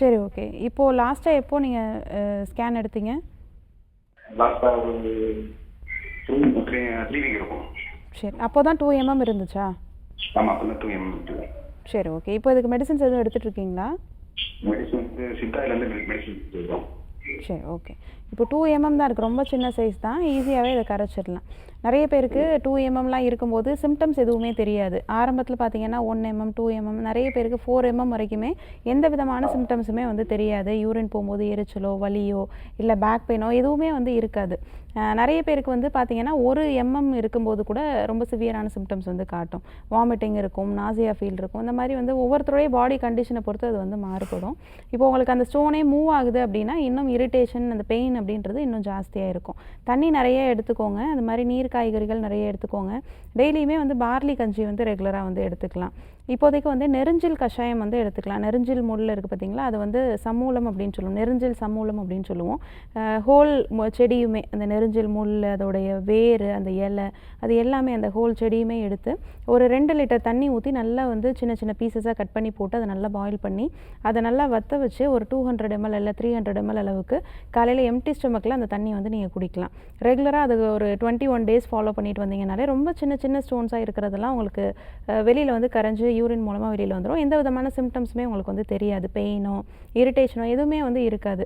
சரி, ஓகே. இப்போது லாஸ்ட்டாக எப்போ நீங்கள் ஸ்கேன் எடுத்தீங்க? லாஸ்ட்டாக ஒரு 3 வீக் இருக்கும். சரி, அப்போ தான் 2 mm இருந்துச்சா? ஆமாம், அப்போ தான் 2 mm இருக்குது. சரி, ஓகே. இப்போ இதுக்கு மெடிசின்ஸ் எதுவும் எடுத்துகிட்டு இருக்கீங்களா? மெடிசன் வந்து சித்தாயிலேருந்து மெடிசன் எடுத்துக்கிறோம். சரி, ஓகே. இப்போ 2 mm தான் இருக்குது, ரொம்ப சின்ன சைஸ் தான், ஈஸியாகவே இதை கரைச்சிடலாம். நிறைய பேருக்கு 2 mmலாம் இருக்கும்போது சிம்டம்ஸ் எதுவுமே தெரியாது. ஆரம்பத்தில் பார்த்தீங்கன்னா 1 mm 2 mm, நிறைய பேருக்கு 4 mm வரைக்குமே எந்த விதமான சிம்டம்ஸுமே வந்து தெரியாது. யூரின் போகும்போது எரிச்சலோ வலியோ இல்லை பேக் பெயினோ எதுவுமே வந்து இருக்காது. நிறைய பேருக்கு வந்து பார்த்தீங்கன்னா 1 mm இருக்கும்போது கூட ரொம்ப சிவியரான சிம்டம்ஸ் வந்து காட்டும். வாமிட்டிங் இருக்கும், நாசியா ஃபீல் இருக்கும். இந்த மாதிரி வந்து ஒவ்வொருத்தருடைய பாடி கண்டிஷனை பொறுத்து அது வந்து மாறுபடும். இப்போ உங்களுக்கு அந்த ஸ்டோனே மூவ் ஆகுது அப்படின்னா இன்னும் இரிட்டேஷன், அந்த பெயின் அப்படின்றது இன்னும் ஜாஸ்தியாக இருக்கும். தண்ணி நிறைய எடுத்துக்கோங்க, அது மாதிரி நீர் காய்கறிகள் நிறைய எடுத்துக்கோங்க. டெய்லியுமே வந்து பார்லி கஞ்சி வந்து ரெகுலராக வந்து எடுத்துக்கலாம். இப்போதைக்கு வந்து நெருஞ்சில் கஷாயம் வந்து எடுத்துக்கலாம். நெருஞ்சில் முள் இருக்குது பார்த்தீங்களா, அது வந்து சமூலம் அப்படின்னு சொல்லுவோம், நெருஞ்சில் சமூலம் அப்படின்னு சொல்லுவோம். ஹோல் செடியுமே, அந்த நெருஞ்சில் முள், அதோடைய வேர், அந்த இலை, அது எல்லாமே அந்த ஹோல் செடியுமே எடுத்து ஒரு 2 லிட்டர் தண்ணி ஊற்றி நல்லா வந்து சின்ன சின்ன பீசஸாக கட் பண்ணி போட்டு அதை நல்லா பாயில் பண்ணி அதை நல்லா வற்ற வச்சு ஒரு 200 ml இல்லை 300 ml அளவுக்கு காலையில் எம்டி ஸ்டொமக்கில் அந்த தண்ணி வந்து நீங்கள் குடிக்கலாம். ரெகுலராக அது ஒரு 21 days ஃபாலோ பண்ணிட்டு வந்தீங்கனாலே ரொம்ப சின்ன சின்ன ஸ்டோன்ஸாக இருக்கிறதெல்லாம் உங்களுக்கு வெளியில் வந்து கரைஞ்சி யூரின் மூலமாக வெளியில் வந்துடும். எந்த விதமான சிம்டம்ஸுமே உங்களுக்கு வந்து தெரியாது. பெயினோ இரிட்டேஷனோ எதுவுமே வந்து இருக்காது.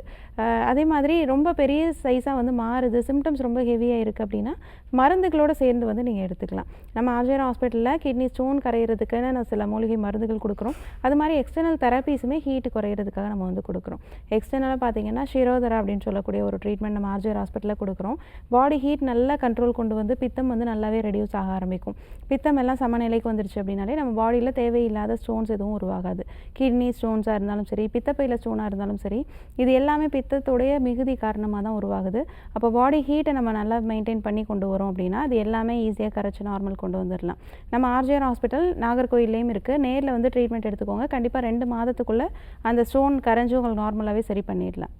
அதே மாதிரி ரொம்ப பெரிய சைஸாக வந்து மாறுது, சிம்டம்ஸ் ரொம்ப ஹெவியாக இருக்குது அப்படின்னா மருந்துகளோடு சேர்ந்து வந்து நீங்கள் எடுத்துக்கலாம். நம்ம ஆர்ஜிஆர் ஹாஸ்பிட்டலில் கிட்னி ஸ்டோன் கரையிறதுக்குன்னு நான் சில மூலிகை மருந்துகள் கொடுக்குறோம். அது மாதிரி எக்ஸ்டர்னல் தெரப்பீஸுமே ஹீட் குறையிறதுக்காக நம்ம வந்து கொடுக்குறோம். எக்ஸ்டர்னலாக பார்த்தீங்கன்னா ஷிரோதரா அப்படின்னு சொல்லக்கூடிய ஒரு ட்ரீட்மெண்ட் நம்ம ஆர்ஜிஆர் ஹாஸ்பிட்டலில் கொடுக்குறோம். பாடி ஹீட் நல்லா கண்ட்ரோல் கொண்டு வந்து பித்தம் வந்து நல்லாவே ரெடியூஸ் ஆக ஆரம்பிக்கும். பித்தம் எல்லாம் சமநிலைக்கு வந்துருச்சு அப்படின்னாலே நம்ம பாடியில் தேவையில்லாத ஸ்டோன்ஸ் எதுவும் உருவாகாது. கிட்னி ஸ்டோன்ஸாக இருந்தாலும் சரி, பித்தப்பையில் ஸ்டோனாக இருந்தாலும் சரி, இது எல்லாமே பித்தத்துடைய மிகுதி காரணமாக தான் உருவாகுது. அப்போ பாடி ஹீட்டை நம்ம நல்லா மெயின்டைன் பண்ணி கொண்டு வரோம் அப்படின்னா அது எல்லாமே ஈஸியாக கரைச்சி நார்மல் கொண்டு வந்துடலாம். நம்ம ஆர்ஜிஆர் ஹாஸ்பிட்டல் நாகர்கோயிலையும் இருக்குது. நேரில் வந்து ட்ரீட்மெண்ட் எடுத்துக்கோங்க. கண்டிப்பாக 2 மாதத்துக்குள்ளே அந்த ஸ்டோன் கரைஞ்சி உங்களுக்கு நார்மலாகவே சரி பண்ணிடலாம்.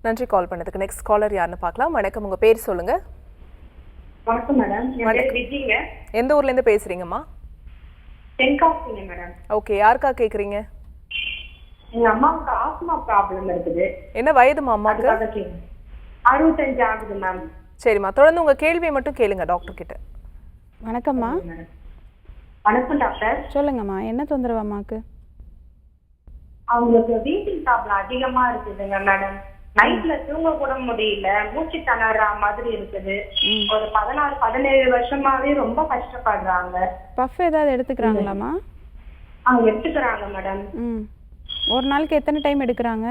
நன்றி கால் பண்ணதுக்கு. நெக்ஸ்ட் காலர் யாருன்னு பார்க்கலாம். வணக்கம், உங்கள் பேர் சொல்லுங்க. வணக்கம் மேடம், என் பேர் விஜிங்க. எந்த ஊர்லேருந்து பேசுகிறீங்கம்மா? தென்காசிங்க மேடம். ஓகே, யாருக்கா கேட்குறீங்க? எங்க அம்மாவுக்கு ஆஸ்மா ப்ராப்ளம் இருக்குது. என்ன வயதுமா அம்மாவுக்கு? 65 ஆகுது மேம். சரிம்மா, தொடர்ந்து உங்கள் கேள்வியை மட்டும் கேளுங்க டாக்டர் கிட்ட. வணக்கம்மா. வணக்கம் டாக்டர். சொல்லுங்கம்மா, என்ன தொந்தரவு அம்மாவுக்கு? அவங்களுக்கு வீட்டிங் ப்ராப்ளம் அதிகமா இருக்குதுங்க மேடம். நைட்ல தூங்க கூட முடியல, மூச்சு திணற மாதிரி இருக்குது. ஒரு 16-17 வருஷமாவே ரொம்ப கஷ்டப்படுறாங்க. பஃப் ஏதாவது எடுத்துக்கிறாங்களாம்மா? எடுத்துக்கிறாங்க மேடம். ஒரு நாளைக்கு எத்தனை டைம் எடுக்கிறாங்க?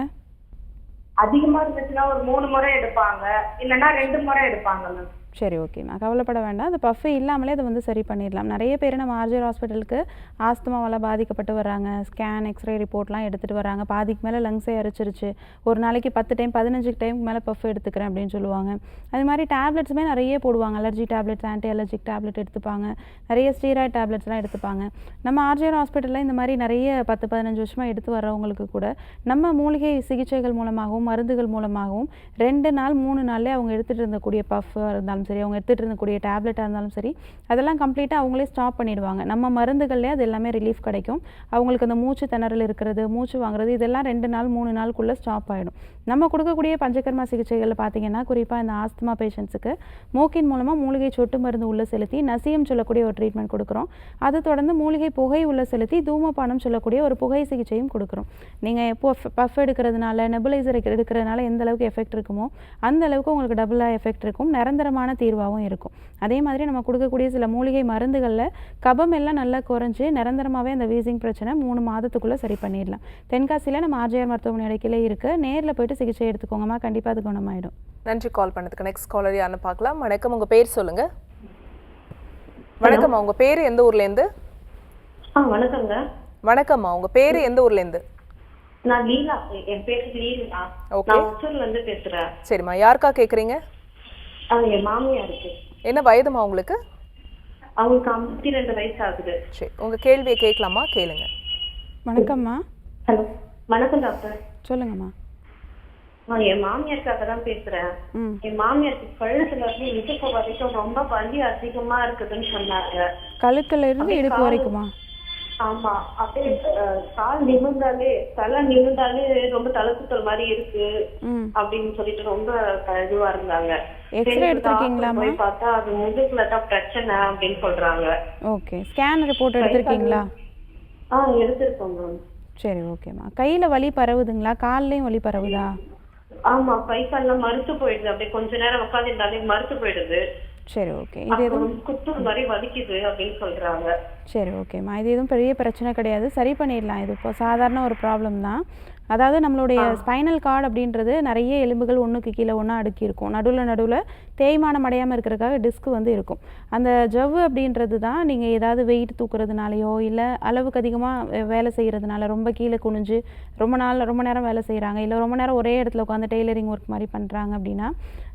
அதிகமா இருந்துச்சுன்னா ஒரு 3 முறை எடுப்பாங்க, இல்லைன்னா 2 முறை எடுப்பாங்க மேம். சரி, ஓகேம்மா, கவலைப்பட வேண்டாம். அது பஃப் இல்லாமலே அதை வந்து சரி பண்ணிடலாம். நிறைய பேர் நம்ம ஆர்ஜிஆர் ஹாஸ்பிட்டலுக்கு ஆஸ்துமாவால் பாதிக்கப்பட்டு வராங்க. ஸ்கேன், எக்ஸ்ரே ரிப்போர்ட்லாம் எடுத்துகிட்டு வராங்க. பாதிக்கு மேலே லங்ஸே அரிச்சிருச்சு, ஒரு நாளைக்கு 10 டைம் 15 டைமுக்கு மேலே பஃப் எடுத்துக்கிறேன் அப்படின்னு சொல்லுவாங்க. அது மாதிரி டேப்லெட்ஸுமே நிறைய போடுவாங்க. Allergy tablets, anti allergic tablet எடுத்துப்பாங்க, நிறைய ஸ்டீராய்டு டேப்லெட்ஸ்லாம் எடுத்துப்பாங்க. நம்ம ஆர்ஜிஆர் ஹாஸ்பிட்டலில் இந்த மாதிரி நிறைய 10-15 வருஷமாக எடுத்து வர்றவங்களுக்கு கூட நம்ம மூலிகை சிகிச்சைகள் மூலமாகவும் மருந்துகள் மூலமாகவும் 2 நாள் 3 நாள்லேயே அவங்க எடுத்துகிட்டு இருந்தக்கூடிய பஃப்பாக இருந்தாலும் சரி, அவங்க எடுத்துகிட்டு இருந்தக்கூடிய டேப்லெட்டாக இருந்தாலும் சரி, அதெல்லாம் கம்ப்ளீட்டாக அவங்களே ஸ்டாப் பண்ணிடுவாங்க. நம்ம மருந்துகள்லேயே அது எல்லாமே ரிலீஃப் கிடைக்கும். அவங்களுக்கு அந்த மூச்சு திணறல் இருக்கிறது, மூச்சு வாங்குறது, இதெல்லாம் 2 நாள் 3 நாளுக்குள்ளே ஸ்டாப் ஆகிடும். நம்ம கொடுக்கக்கூடிய பஞ்சகர்மா சிகிச்சைகளில் பார்த்தீங்கன்னா குறிப்பாக இந்த ஆஸ்துமா பேஷண்ட்ஸுக்கு மூக்கின் மூலமாக மூலிகை சொட்டு மருந்து உள்ளே செலுத்தி நசியம் சொல்லக்கூடிய ஒரு ட்ரீட்மெண்ட் கொடுக்குறோம். அது தொடர்ந்து மூலிகை புகை உள்ளே செலுத்தி தூமபானம் சொல்லக்கூடிய ஒரு புகை சிகிச்சையும் கொடுக்குறோம். நீங்கள் எப்போ பஃப் எடுக்கிறதுனால, நெபுலைசர் எடுக்கிறதுனால எந்த அளவுக்கு எஃபெக்ட் இருக்குமோ அந்த அளவுக்கு உங்களுக்கு டபுளாக எஃபெக்ட் இருக்கும், நிரந்தரமான தீர்வாகவும் இருக்கும். அதே மாதிரி நம்ம கொடுக்கக்கூடிய சில மூலிகை மருந்துகளில் கபம் எல்லாம் நல்லா குறைஞ்சி நிரந்தரமாகவே அந்த வீசிங் பிரச்சனை 3 மாதத்துக்குள்ளே சரி பண்ணிடலாம். தென்காசியில் நம்ம ஆர்ஜிஆர் மருத்துவமனை அடைக்கலே இருக்குது. நேரில் போய்ட்டு சிகிச்சை எடுத்துக்கோங்கம்மா, கண்டிப்பாக அது குணமாயிடும். நன்றி கால் பண்ணதுக்கு. நெக்ஸ்ட் காலர் யாருன்னு பார்க்கலாம். வணக்கம், உங்கள் பேர் சொல்லுங்க. வணக்கம்மா, உங்கள் பேர் எந்த ஊர்லேருந்து? வணக்கங்க. வணக்கம்மா, உங்கள் பேர் எந்த ஊர்லேருந்து? நான் லீலா, என் பேர் லீலா. நான் ஒசூர்ல இருந்து பேசுறேன். சரிம்மா, யாருக்கா கேட்குறீங்க? என் மாமியாருக்கு. என்ன வயதுமா உங்களுக்கு? அவங்களுக்கு 52 வயசு ஆகுது. சரி, உங்கள் கேள்வியை கேட்கலாமா? கேளுங்க. வணக்கம்மா. ஹலோ, வணக்கம் டாக்டர். சொல்லுங்கம்மா. என் மாமியாருக்காக தான் பேசுறேன். ம். என் மாமியாருக்கு கழுத்துல இருந்து இடுப்பு வரைக்கும் ரொம்ப வலி அதிகமா இருக்குதுன்னு சொன்னாங்க. கழுத்துல இருந்து இடுப்பு வரைக்குமா? ஆமா, அப்படியே கால் நிமிர்ந்தாலே தலை நிமிர்ந்தாலே ரொம்ப தலை சுத்தல் மாதிரி இருக்கு அப்படின்னு சொல்லிட்டு ரொம்ப இதுவா இருந்தாங்க. எக்ஸ்ரே எடுத்திருக்கீங்களாமா? போய் பார்த்தா அது முதுகுல தான் பிரச்சனை அப்படின்னு சொல்றாங்க. ஓகே, ஸ்கேன் ரிப்போர்ட் எடுத்திருக்கீங்களா? எடுத்திருக்கோம் மேம். சரி, ஓகேம்மா. கையில வலி பரவுதுங்களா? கால்லயும் வலி பரவுதா? ஆமா, கை கால்லாம் மறுத்து போயிடுது. அப்படியே கொஞ்ச நேரம் உட்காந்துருந்தாலே மறுத்து போயிடுது. சரி, ஓகே. இது எதுவும் குத்து மாதிரி வலிக்குது அப்படின்னு சொல்றாங்க. சரி, ஓகேம்மா. இது எதுவும் பெரிய பிரச்சனை கிடையாது, சரி பண்ணிடலாம். இது இப்போ சாதாரண ஒரு ப்ராப்ளம் தான். அதாவது நம்மளுடைய ஸ்பைனல் கார்டு அப்படின்றது நிறைய எலும்புகள் ஒன்றுக்கு கீழே ஒன்றா அடுக்கி இருக்கும். நடுவில் தேய்மானம் அடையாமல் இருக்கிறதுக்காக டிஸ்க் வந்து இருக்கும். அந்த ஜவ்வு அப்படின்றது தான் நீங்கள் ஏதாவது வெயிட் தூக்குறதுனாலையோ இல்லை அளவுக்கு அதிகமாக வேலை செய்கிறதுனால ரொம்ப கீழே குனிஞ்சு ரொம்ப நேரம் வேலை செய்கிறாங்க, இல்லை ரொம்ப நேரம் ஒரே இடத்துல உட்காந்து டெய்லரிங் ஒர்க் மாதிரி பண்ணுறாங்க அப்படின்னா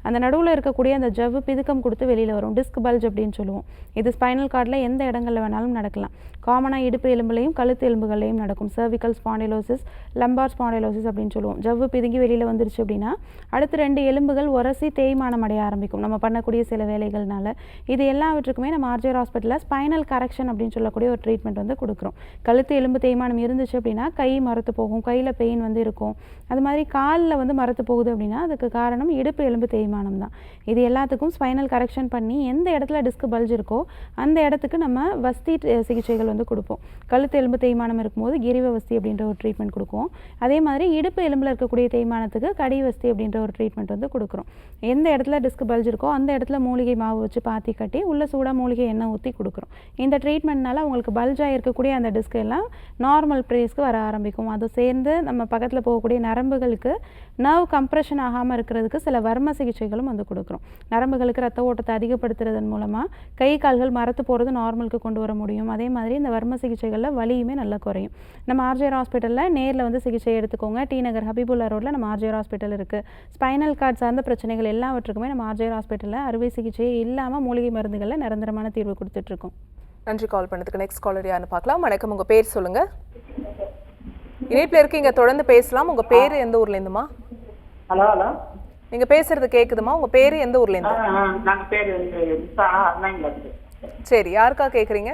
அந்த நடுவில் இருக்கக்கூடிய அந்த ஜவ்வு பிதுக்கம் கொடுத்து வெளியில் வரும். டிஸ்க் பல்ஜ் அப்படின்னு சொல்லுவோம். இது ஸ்பைனல் கார்டில் எந்த இடங்களில் வேணாலும் நடக்கலாம். காமனாக இடுப்பு எலும்புலையும் கழுத்து எலும்புகளையும் நடக்கும். சர்விக்கல் ஸ்பாண்டிலோசிஸ், லம்பார் ஸ்பாண்டிலோசிஸ் அப்படின்னு சொல்லுவோம். ஜவ்வு பிதுங்கி வெளியில் வந்துருச்சு அப்படின்னா அடுத்து 2 எலும்புகள் உரசி தேய்மானம் அடைய ஆரம்பிக்கும் நம்ம பண்ணக்கூடிய சில வேலைகள்னால. இது எல்லாவற்றுக்குமே நம்ம ஆர்ஜிஆர் ஹாஸ்பிட்டலில் ஸ்பைனல் கரெக்ஷன் அப்படின்னு சொல்லக்கூடிய ஒரு ட்ரீட்மெண்ட் வந்து கொடுக்குறோம். கழுத்து எலும்பு தேய்மானம் இருந்துச்சு அப்படின்னா கை மரத்து போகும், கையில் பெயின் வந்து இருக்கும். அது மாதிரி காலில் வந்து மரத்து போகுது அப்படின்னா அதுக்கு காரணம் இடுப்பு எலும்பு தேய்மானம் தான். இது எல்லாத்துக்கும் ஸ்பைனல் கரெக்ஷன் பண்ணி எந்த இடத்துல டிஸ்க் பல்ஜ் இருக்கோ அந்த இடத்துக்கு நம்ம வஸ்தி சிகிச்சைகள் வந்து கொடுப்போம். கழுத்து எலும்பு தேய்மானம் இருக்கும்போது கிரிவ வஸ்தி அப்படின்ற ஒரு ட்ரீட்மெண்ட் கொடுக்குவோம். அதே மாதிரி இடுப்பு எலும்பில் இருக்கக்கூடிய தேய்மானத்துக்கு கடி வஸ்தி அப்படின்ற ஒரு ட்ரீட்மெண்ட் வந்து கொடுக்குறோம். எந்த இடத்துல டிஸ்க் பல்ஜ் இருக்கோ அந்த இடத்துல மூலிகை மாவு வச்சு பாத்தி கட்டி உள்ள சூடாக மூலிகை எண்ணெய் ஊற்றி கொடுக்குறோம். இந்த ட்ரீட்மெண்ட்னால உங்களுக்கு பல்ஜாக இருக்கக்கூடிய அந்த டிஸ்க் எல்லாம் நார்மல் ப்ரேஸ்க்கு வர ஆரம்பிக்கும். அது சேர்ந்து நம்ம பக்கத்தில் போகக்கூடிய நரம்புகளுக்கு நர்வ் கம்ப்ரெஷன் ஆகாமல் இருக்கிறதுக்கு சில வர்ம சிகிச்சைகளும் வந்து கொடுக்குறோம். நரம்புகளுக்கு ரத்த ஓட்டத்தை அதிகப்படுத்துறதன் மூலமாக கை கால்கள் மரத்து போகிறது நார்மலுக்கு கொண்டு வர முடியும். அதே மாதிரி இந்த வர்ம சிகிச்சைகளில் வலியுமே நல்லா குறையும். நம்ம ஆர்ஜிஆர் ஹாஸ்பிட்டலில் நேரில் வந்து சிகிச்சை எடுத்துக்கோங்க. டி நகர் ஹபிபுல்லா ரோட்டில் நம்ம ஆர்ஜிஆர் ஹாஸ்பிட்டல் இருக்குது. ஸ்பைனல் கார்டு சார்ந்த பிரச்சனைகள் எல்லாவற்றுக்குமே நம்ம ஆர்ஜிஆர் ஹாஸ்பிட்டலில் அறுவை சிகிச்சையே இல்லாமல் மூலிகை மருந்துகளில் நிரந்தரமான தீர்வு கொடுத்துட்ருக்கோம். நன்றி கால் பண்ணதுக்கு. நெக்ஸ்ட் காலர் யாருன்னு பார்க்கலாம். வணக்கம், உங்கள் பேர் சொல்லுங்கள். இணைப்பில் இருக்கீங்க, தொடர்ந்து பேசலாம். உங்கள் பேர் எந்த ஊர்லேருந்துமா? ஹலோ ஹலோ, நீங்கள் பேசுறது கேட்குதுமா? உங்கள் பேர் எந்த ஊர்லேருந்து? நாங்கள் பேர் வந்து சரி, யாருக்கா கேட்குறீங்க?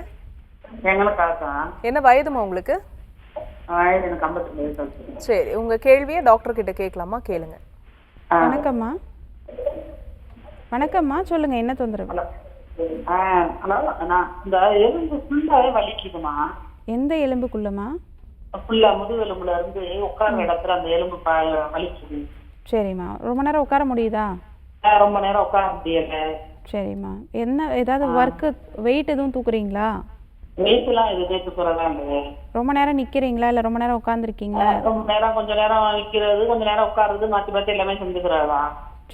எங்களுக்காக. என்ன வயதுமா உங்களுக்கு? எனக்கு 52 வயசு. சரி, உங்கள் கேள்வியை டாக்டர் கிட்ட கேட்கலாமா? கேளுங்க. வணக்கம்மா. வணக்கம்மா, சொல்லுங்க, என்ன தொந்தரவு? ஹலோ, நான் இந்த எலும்பு ஃபுல்லாவே வலிக்குதுமா. எந்த எலும்புக்குள்ளமா? ஃபுல்லா முதுகெலும்புல இருந்து உட்கார்ற இடத்துல அந்த எலும்பு வலிக்குது. சரிம்மா, ரொம்ப நேரம் உட்கார முடியுதா? ரொம்ப நேரம் உட்கார முடியல. சரிம்மா, என்ன ஏதாவது ஒர்க்கு வெயிட் எதுவும் தூக்குறீங்களா? வெயிட்லாம் இது தூக்குறதா இல்லையே. ரொம்ப நேரம் நிக்கிறீங்களா இல்ல ரொம்ப நேரம் உட்காந்துருக்கீங்களா? ரொம்ப நேரம், கொஞ்ச நேரம் நிக்கிறது, கொஞ்ச நேரம் உட்கார்றது, மாத்தி மாத்தி எல்லாமே செஞ்சுக்கிறதா.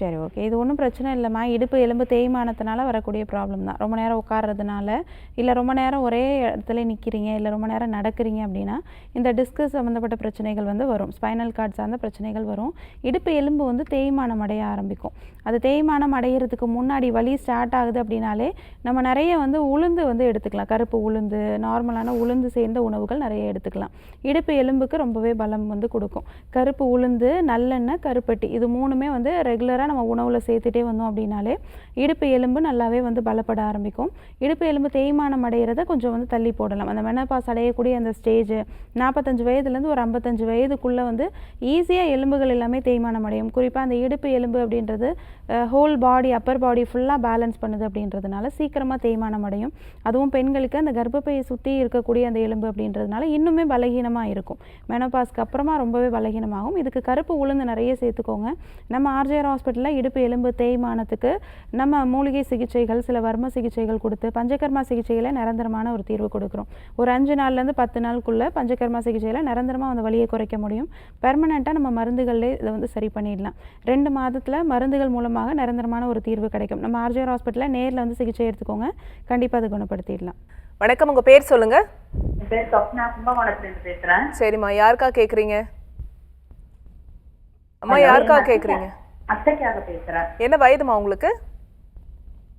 சரி, ஓகே. இது ஒன்றும் பிரச்சனை இல்லைம்மா. இடுப்பு எலும்பு தேய்மானத்தினால வரக்கூடிய ப்ராப்ளம் தான். ரொம்ப நேரம் உட்கார்றதுனால இல்லை ரொம்ப நேரம் ஒரே இடத்துல நிற்கிறீங்க இல்லை ரொம்ப நேரம் நடக்கிறீங்க அப்படின்னா இந்த டிஸ்கு சம்மந்தப்பட்ட பிரச்சனைகள் வந்து வரும். ஸ்பைனல் கார்டு சார்ந்த பிரச்சனைகள் வரும். இடுப்பு எலும்பு வந்து தேய்மானம் அடைய ஆரம்பிக்கும். அது தேய்மானம் அடைகிறதுக்கு முன்னாடி வலி ஸ்டார்ட் ஆகுது அப்படின்னாலே நம்ம நிறைய வந்து உளுந்து வந்து எடுத்துக்கலாம். கருப்பு உளுந்து, நார்மலான உளுந்து சேர்ந்த உணவுகள் நிறைய எடுத்துக்கலாம். இடுப்பு எலும்புக்கு ரொம்பவே பலம் வந்து கொடுக்கும். கருப்பு உளுந்து, நல்லெண்ணெய், கருப்பட்டி இது 3மே வந்து ரெகுலராக நம்ம உணவில் சேர்த்துட்டே வந்தோம் அப்படின்னாலே இடுப்பு எலும்பு நல்லாவே வந்து பலப்பட ஆரம்பிக்கும். இடுப்பு எலும்பு தேய்மானம் அடைகிறத கொஞ்சம் வந்து தள்ளி போடலாம். அந்த மெனோபாஸ் அடையக்கூடிய அந்த ஸ்டேஜ் 45 வயதுலேருந்து ஒரு 55 வயதுக்குள்ளே வந்து ஈஸியாக எலும்புகள் எல்லாமே தேய்மானம் அடையும். குறிப்பாக அந்த இடுப்பு எலும்பு அப்படின்றது ஹோல் பாடி, அப்பர் பாடி ஃபுல்லாக பேலன்ஸ் பண்ணுது அப்படின்றதுனால சீக்கிரமாக தேய்மானம் அடையும். அதுவும் பெண்களுக்கு அந்த கர்ப்பப்பையை சுற்றி இருக்கக்கூடிய அந்த எலும்பு அப்படின்றதுனால இன்னுமே பலகீனமாக இருக்கும். மெனோபாஸ்க்கு அப்புறமா ரொம்பவே பலகீனமாகும். இதுக்கு கருப்பு உளுந்து நிறைய சேர்த்துக்கோங்க. நம்ம ஆர்ஜிஆர் ஹாஸ்பிட்டலில் இடுப்பு எலும்பு தேய்மானத்துக்கு நம்ம மூலிகை சிகிச்சைகள், சில வர்ம சிகிச்சைகள் கொடுத்து பஞ்சகர்மா சிகிச்சையில் நிரந்தரமான ஒரு தீர்வு கொடுக்குறோம். ஒரு 5 நாள்லேருந்து 10 நாளுக்குள்ளே பஞ்சகர்மா சிகிச்சையில் நிரந்தரமாக அந்த வலியை குறைக்க முடியும். பெர்மனெண்ட்டாக நம்ம மருந்துகளில் இதை வந்து சரி பண்ணிடலாம். 2 மாதத்தில் மருந்துகள் மூலமாக நிரந்தரமான ஒரு தீர்வு கிடைக்கும். நம்ம ஆர்ஜிஆர் ஹாஸ்பிட்டலில் நேரில் வந்து சிகிச்சை எடுத்துக்கோங்க, கண்டிப்பாக அதை குணப்படுத்திடலாம். வணக்கம், உங்கள் பேர் சொல்லுங்க. என் பேர் சொப்னா, கும்பகோணத்துலேருந்து பேசுகிறேன். சரிம்மா, யாருக்கா கேட்குறீங்க? அம்மா, யாருக்கா கேட்குறீங்க? அத்தைக்காக பேசுகிறேன். என்ன வயதுமா உங்களுக்கு?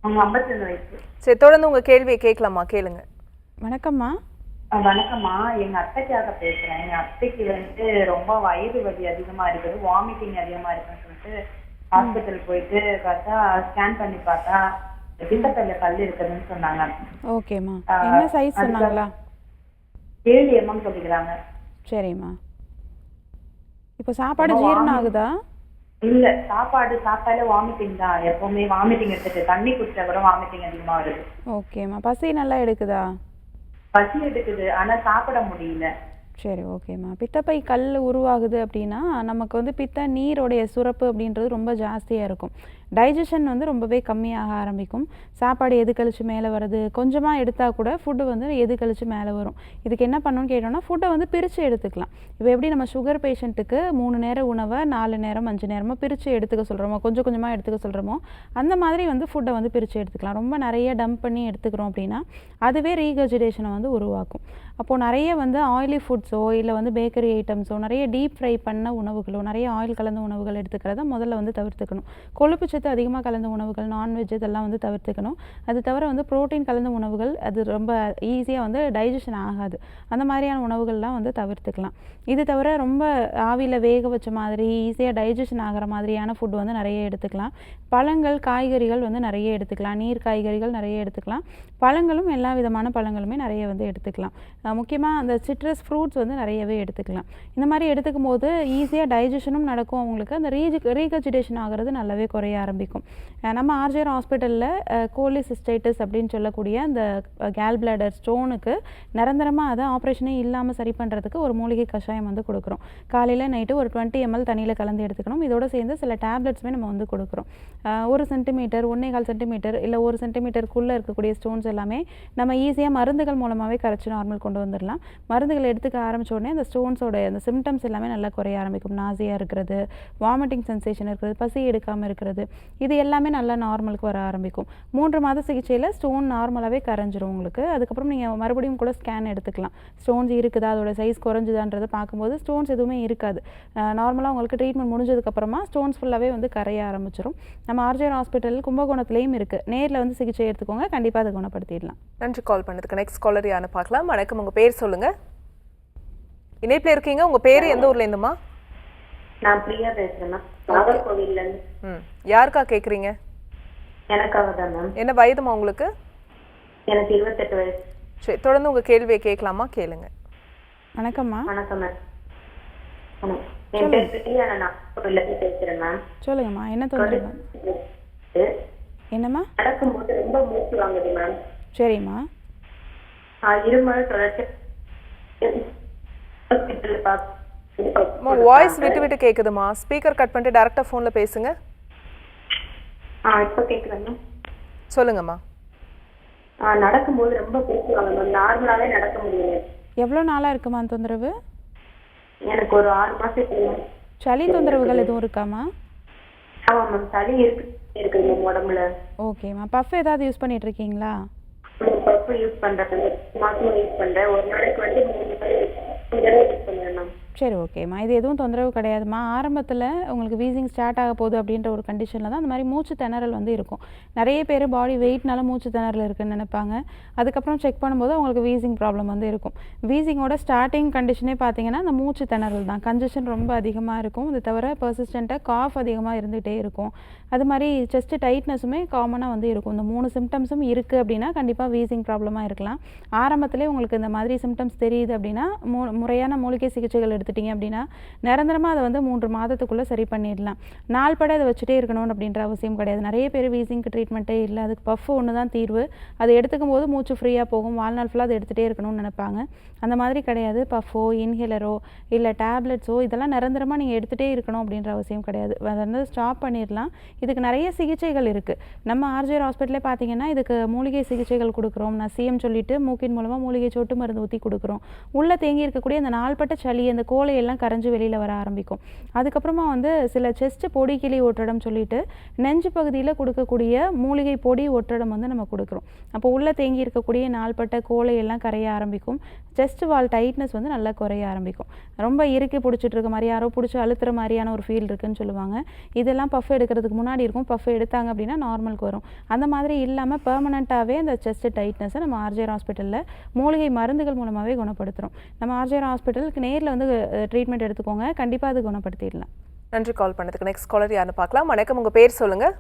52 வயசு. சரி, தொடர்ந்து உங்கள் கேள்வியை கேட்கலாமா? கேளுங்க. வணக்கம்மா. வணக்கம்மா, எங்க அத்தைக்காக பேசுறேன். எங்க அத்தைக்கு வந்து ரொம்ப வயிறு வலி அதிகமா இருக்குது, வாமிட்டிங் அதிகமா இருக்குன்னு சொல்லிட்டு ஹாஸ்பிட்டல் போயிட்டு பார்த்தா ஸ்கேன் பண்ணி பார்த்தா பித்தப்பையில கல் இருக்குதுன்னு சொன்னாங்க. ஓகேம்மா. என்ன சைஸ் சொன்னாங்களா? 7 mm சொல்லிக்கிறாங்க. சரிம்மா. இப்போ சாப்பாடு ஜீரணம் ஆகுதா? இல்ல, சாப்பாடு சாப்பிட்டாலே வாமிட்டிங் தான். எப்பவுமே வாமிட்டிங் எடுத்துட்டு தண்ணி குடிச்சா கூட வாமிட்டிங் அதிகமா வருது. ஓகேம்மா. பசி நல்லா எடுக்குதா? பசி எடுக்குது, ஆனா சாப்பிட முடியல. சரி, ஓகேம்மா. பித்தப்பை கல் உருவாகுது அப்படின்னா நமக்கு வந்து பித்த நீரோடைய சுரப்பு அப்படின்றது ரொம்ப ஜாஸ்தியாக இருக்கும். டைஜஷன் வந்து ரொம்பவே கம்மியாக ஆரம்பிக்கும். சாப்பாடு எது கழிச்சு மேலே வருது, கொஞ்சமாக எடுத்தால் கூட ஃபுட்டு வந்து எது கழிச்சு மேலே வரும். இதுக்கு என்ன பண்ணணும்னு கேட்டோம்னா, ஃபுட்டை வந்து பிரித்து எடுத்துக்கலாம். இப்போ எப்படி நம்ம சுகர் பேஷண்ட்டுக்கு 3 நேர உணவை 4 நேரம் 5 நேரமாக பிரித்து எடுத்துக்க சொல்கிறோமோ, கொஞ்சம் கொஞ்சமாக எடுத்துக்க சொல்கிறோமோ, அந்த மாதிரி வந்து ஃபுட்டை வந்து பிரித்து எடுத்துக்கலாம். ரொம்ப நிறைய டம்ப் பண்ணி எடுத்துக்கிறோம் அப்படின்னா அதுவே ரீகர்ஜிடேஷனை வந்து உருவாக்கும். அப்போது நிறைய வந்து ஆயிலி ஃபுட்ஸோ இல்லை வந்து பேக்கரி ஐட்டம்ஸோ, நிறைய டீப் ஃப்ரை பண்ண உணவுகளோ, நிறைய ஆயில் கலந்த உணவுகள் எடுத்துக்கிறத முதல்ல வந்து தவிர்த்துக்கணும். கொழுப்பு சத்து அதிகமாக கலந்த உணவுகள், நான்வெஜ் இதெல்லாம் வந்து தவிர்த்துக்கணும். அது தவிர வந்து புரோட்டீன் கலந்த உணவுகள் அது ரொம்ப ஈஸியாக வந்து டைஜஷன் ஆகாது. அந்த மாதிரியான உணவுகள்லாம் வந்து தவிர்த்துக்கலாம். இது தவிர ரொம்ப ஆவியில் வேக வச்ச மாதிரி ஈஸியாக டைஜஷன் ஆகிற மாதிரியான ஃபுட் வந்து நிறைய எடுத்துக்கலாம். பழங்கள், காய்கறிகள் வந்து நிறைய எடுத்துக்கலாம். நீர் காய்கறிகள் நிறைய எடுத்துக்கலாம். பழங்களும் எல்லா விதமான பழங்களுமே நிறைய வந்து எடுத்துக்கலாம். முக்கியமாக அந்த சிட்ரஸ் ஃப்ரூட்ஸ் வந்து நிறையவே எடுத்துக்கலாம். இந்த மாதிரி எடுத்துக்கும் போது ஈஸியாக டைஜஷனும் நடக்கும். அவங்களுக்கு அந்த ரீகர்ஜிடேஷன் ஆகிறது நல்லாவே குறைய ஆரம்பிக்கும். நம்ம ஆர்ஜிஆர் ஹாஸ்பிட்டலில் கோலிசிஸ்டைட்டிஸ் அப்படின்னு சொல்லக்கூடிய அந்த கேல் பிளாடர் ஸ்டோனுக்கு நிரந்தரமாக அதை ஆப்ரேஷனே இல்லாமல் சரி பண்ணுறதுக்கு ஒரு மூலிகை கஷாயம் வந்து கொடுக்குறோம். காலையில் நைட்டு ஒரு 20 ml தண்ணியில் கலந்து எடுத்துக்கணும். இதோடு சேர்ந்து சில டேப்லெட்ஸுமே நம்ம வந்து கொடுக்குறோம். 1 சென்டிமீட்டர் 1.25 சென்டிமீட்டர் இல்லை 1 சென்டிமீட்டருக்குள்ளே இருக்கக்கூடிய ஸ்டோன்ஸ் எல்லாமே நம்ம ஈஸியாக மருந்துகள் மூலமாகவே கரைச்சி நார்மல் கொண்டு வந்துடலாம். மருந்துகள் எடுத்துக்க ஆரம்பித்த உடனே அந்த ஸ்டோன்ஸோட அந்த சிம்டம்ஸ் எல்லாமே நல்லா குறைய ஆரம்பிக்கும். நாசியாக இருக்கிறது, வாமிட்டிங் சென்சேஷன் இருக்கிறது, பசி எடுக்காமல் இருக்கிறது, இது எல்லாமே நல்லா நார்மலுக்கு வர ஆரம்பிக்கும். 3 மாத சிகிச்சையில் ஸ்டோன் நார்மலாகவே கரைஞ்சிரும் உங்களுக்கு. அதுக்கப்புறம் நீங்கள் மறுபடியும் கூட ஸ்கேன் எடுத்துக்கலாம். ஸ்டோன்ஸ் இருக்குதா, அதோட சைஸ் குறைஞ்சுதான்றதை பார்க்கும்போது ஸ்டோன்ஸ் எதுவுமே இருக்காது. நார்மலாக உங்களுக்கு ட்ரீட்மெண்ட் முடிஞ்சதுக்கப்புறமா ஸ்டோன்ஸ் ஃபுல்லாகவே வந்து கரைய ஆரம்பிச்சிடும். நம்ம ஆர்ஜிஆர் ஹாஸ்பிட்டல் கும்பகோணத்துலேயும் இருக்குது. நேரில் வந்து சிகிச்சை எடுத்துக்கோங்க, கண்டிப்பாக அதை குணப்படுத்திடலாம். நன்றி கால் பண்ணதுக்கு. நெக்ஸ்ட் காலர் யாருன்னு பார்க்கலாம். வணக்கம், உங்கள் பேர் சொல்லுங்கள். இணைப்பில் இருக்கீங்க, உங்கள் பேர் எந்த ஊர்லேருந்துமா? நான் பிரியா பேசுறேன், நாகர்கோவில்ல இருந்து. யாருக்கா கேட்குறீங்க? எனக்காக தான் மேம். என்ன வயதுமா உங்களுக்கு? எனக்கு 28 வயசு. சரி, தொடர்ந்து உங்கள் கேள்வியை கேட்கலாமா? கேளுங்க. வணக்கம்மா. வணக்கம் மேம். என் பேர் பிரியா, நான் நாகர்கோவில்ல இருந்து பேசுறேன் மேம். சொல்லுங்கம்மா, என்ன தொந்தரவு? என்னம்மா? நடக்கும்போது ரொம்ப மூச்சு வாங்குது மேம். சரிம்மா. இருமல் தொடர்ச்சி. வாய்ஸ் விட்டு விட்டு கேட்குதுமா. ஸ்பீக்கர் கட் பண்ணிட்டு டேரெக்டாக ஃபோனில் பேசுங்க. இப்போ கேட்குறேங்க. சொல்லுங்கம்மா. நடக்கும்போது ரொம்ப மூச்சு வாங்குது, நார்மலாவே நடக்க முடியல. எவ்வளோ நாளாக இருக்குமா அந்த தொந்தரவு? எனக்கு ஒரு 6 மாசம். சளி தொந்தரவுகள் எதுவும் இருக்காமா? ஆமா மேம், சளி இருக்குது மேம் உடம்புல. ஓகேம்மா. பஃப் ஏதாவது யூஸ் பண்ணிட்டு இருக்கீங்களா? பஃப் யூஸ் பண்றேன், மாசம் யூஸ் பண்றேன். ஒரு நாளைக்கு வந்து 3 தடவை யூஸ் பண்ணுவேன் மேம். சரி, ஓகேம்மா. இது எதுவும் தொந்தரவு கிடையாதுமா. ஆரம்பத்தில் உங்களுக்கு வீசிங் ஸ்டார்ட் ஆக போகுது அப்படின்ற ஒரு கண்டிஷனில் தான் அந்த மாதிரி மூச்சு திணறல் வந்து இருக்கும். நிறைய பேர் பாடி வெயிட்னால மூச்சு திணறல் இருக்குன்னு நினைப்பாங்க. அதுக்கப்புறம் செக் பண்ணும்போது அவங்களுக்கு வீசிங் ப்ராப்ளம் வந்து இருக்கும். வீசிங்கோட ஸ்டார்டிங் கண்டிஷனே பார்த்தீங்கன்னா அந்த மூச்சு திணறல் தான். கன்ஜஷன் ரொம்ப அதிகமாக இருக்கும். இது தவிர பர்சிஸ்டண்ட்டாக காஃப் அதிகமாக இருந்துகிட்டே இருக்கும். அது மாதிரி செஸ்ட் டைட்னஸுமே காமனாக வந்து இருக்கும். இந்த 3 சிம்டம்ஸும் இருக்குது அப்படின்னா கண்டிப்பாக வீசிங் ப்ராப்ளமாக இருக்கலாம். ஆரம்பத்திலே உங்களுக்கு இந்த மாதிரி சிம்டம்ஸ் தெரியுது அப்படின்னா முறையான மூலிகை சிகிச்சைகள் எடுத்துட்டீங்க அப்படின்னா நிரந்தரமாக அதை வந்து 3 மாதத்துக்குள்ளே சரி பண்ணிடலாம். நாள்பட அதை வச்சுட்டே இருக்கணும் அப்படின்ற அவசியம் கிடையாது. நிறைய பேர் வீசிங்க்கு ட்ரீட்மெண்ட்டே இல்லை, அதுக்கு பஃப் ஒன்று தான் தீர்வு. அதை எடுத்துக்கும் போது மூச்சு ஃப்ரீயாக போகும், வாழ்நாள் ஃபுல்லாக அதை எடுத்துகிட்டே இருக்கணும்னு நினைப்பாங்க. அந்த மாதிரி கிடையாது. பஃபோ, இன்ஹேலரோ இல்லை டேப்லெட்ஸோ இதெல்லாம் நிரந்தரமாக நீங்கள் எடுத்துகிட்டே இருக்கணும் அப்படின்ற அவசியம் கிடையாது. அதை வந்து ஸ்டாப் பண்ணிடலாம். இதுக்கு நிறைய சிகிச்சைகள் இருக்குது. நம்ம ஆர்ஜிஆர் ஹாஸ்பிட்டலே பார்த்தீங்கன்னா இதுக்கு மூலிகை சிகிச்சைகள் கொடுக்குறோம். நான் சிஎம் சொல்லிட்டு மூக்கின் மூலமாக மூலிகை சொட்டு மருந்து ஊற்றி கொடுக்குறோம். உள்ளே தேங்கி இருக்கக்கூடிய அந்த நாள்பட்ட சளி, அந்த கோழையெல்லாம் கரைஞ்சி வெளியில் வர ஆரம்பிக்கும். அதுக்கப்புறமா வந்து சில செஸ்ட் பொடி கிளி ஒற்றடம் சொல்லிட்டு நெஞ்சு பகுதியில் கொடுக்கக்கூடிய மூலிகை பொடி ஒற்றடம் வந்து நம்ம கொடுக்குறோம். அப்போ உள்ளே தேங்கி இருக்கக்கூடிய நாள்பட்ட கோழையெல்லாம் கரைய ஆரம்பிக்கும். செஸ்ட் வால் டைட்னஸ் வந்து நல்லா குறைய ஆரம்பிக்கும். ரொம்ப இறுக்கி பிடிச்சிட்டு இருக்க மாதிரி, யாரோ பிடிச்சி அழுத்துற மாதிரியான ஒரு ஃபீல் இருக்குன்னு சொல்லுவாங்க. இதெல்லாம் பஃப் எடுக்கிறதுக்கு முன்னாடி இருக்கும். பஃப் எடுத்தாங்க அப்படின்னா நார்மலுக்கு வரும். அந்த மாதிரி இல்லாமல் பெர்மனண்ட்டாகவே அந்த செஸ்ட் டைட்னஸை நம்ம ஆர்ஜிஆர் ஹாஸ்பிட்டலில் மூலிகை மருந்துகள் மூலமாகவே குணப்படுத்துகிறோம். நம்ம ஆர்ஜிஆர் ஹாஸ்பிட்டலுக்கு நேரில் வந்து ட்ரீட்மெண்ட் எடுத்துக்கோங்க, கண்டிப்பாக அது குணப்படுத்திடலாம். நன்றி கால் பண்ணதுக்கு. நெக்ஸ்ட் காலர் யாருன்னு பார்க்கலாம். வணக்கம், உங்கள் பேர் சொல்லுங்கள்.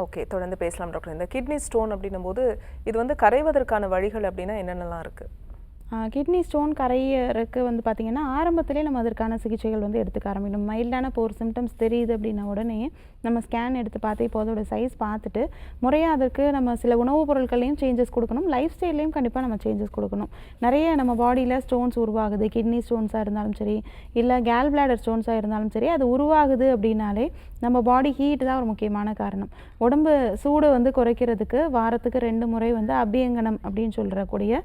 ஓகே, தொடர்ந்து பேசலாம் டாக்டர். இந்த கிட்னி ஸ்டோன் அப்படின்னும் போது இது வந்து கரைவதற்கான வழிகள் அப்படின்னா என்னென்னலாம் இருக்குது? கிட்னி ஸ்டோன் கரையறக்கு வந்து பார்த்திங்கன்னா ஆரம்பத்திலே நம்ம அதற்கான சிகிச்சைகள் வந்து எடுத்துக்க ஆரம்பிக்கணும். மைல்டான இப்போ ஒரு சிம்டம்ஸ் தெரியுது அப்படின்னா உடனே நம்ம ஸ்கேன் எடுத்து பார்த்து இப்போ அதோட சைஸ் பார்த்துட்டு முறையாக அதற்கு நம்ம சில உணவுப் பொருட்களையும் சேஞ்சஸ் கொடுக்கணும், லைஃப் ஸ்டைல்லையும் கண்டிப்பாக நம்ம சேஞ்சஸ் கொடுக்கணும். நிறைய நம்ம பாடியில் ஸ்டோன்ஸ் உருவாகுது, கிட்னி ஸ்டோன்ஸாக இருந்தாலும் சரி, இல்லை கேல் பிளாடர் ஸ்டோன்ஸாக இருந்தாலும் சரி, அது உருவாகுது அப்படின்னாலே நம்ம பாடி ஹீட் தான் ஒரு முக்கியமான காரணம். உடம்பு சூடு வந்து குறைக்கிறதுக்கு வாரத்துக்கு 2 முறை வந்து அபியங்கனம் அப்படின்னு சொல்கிறக்கூடிய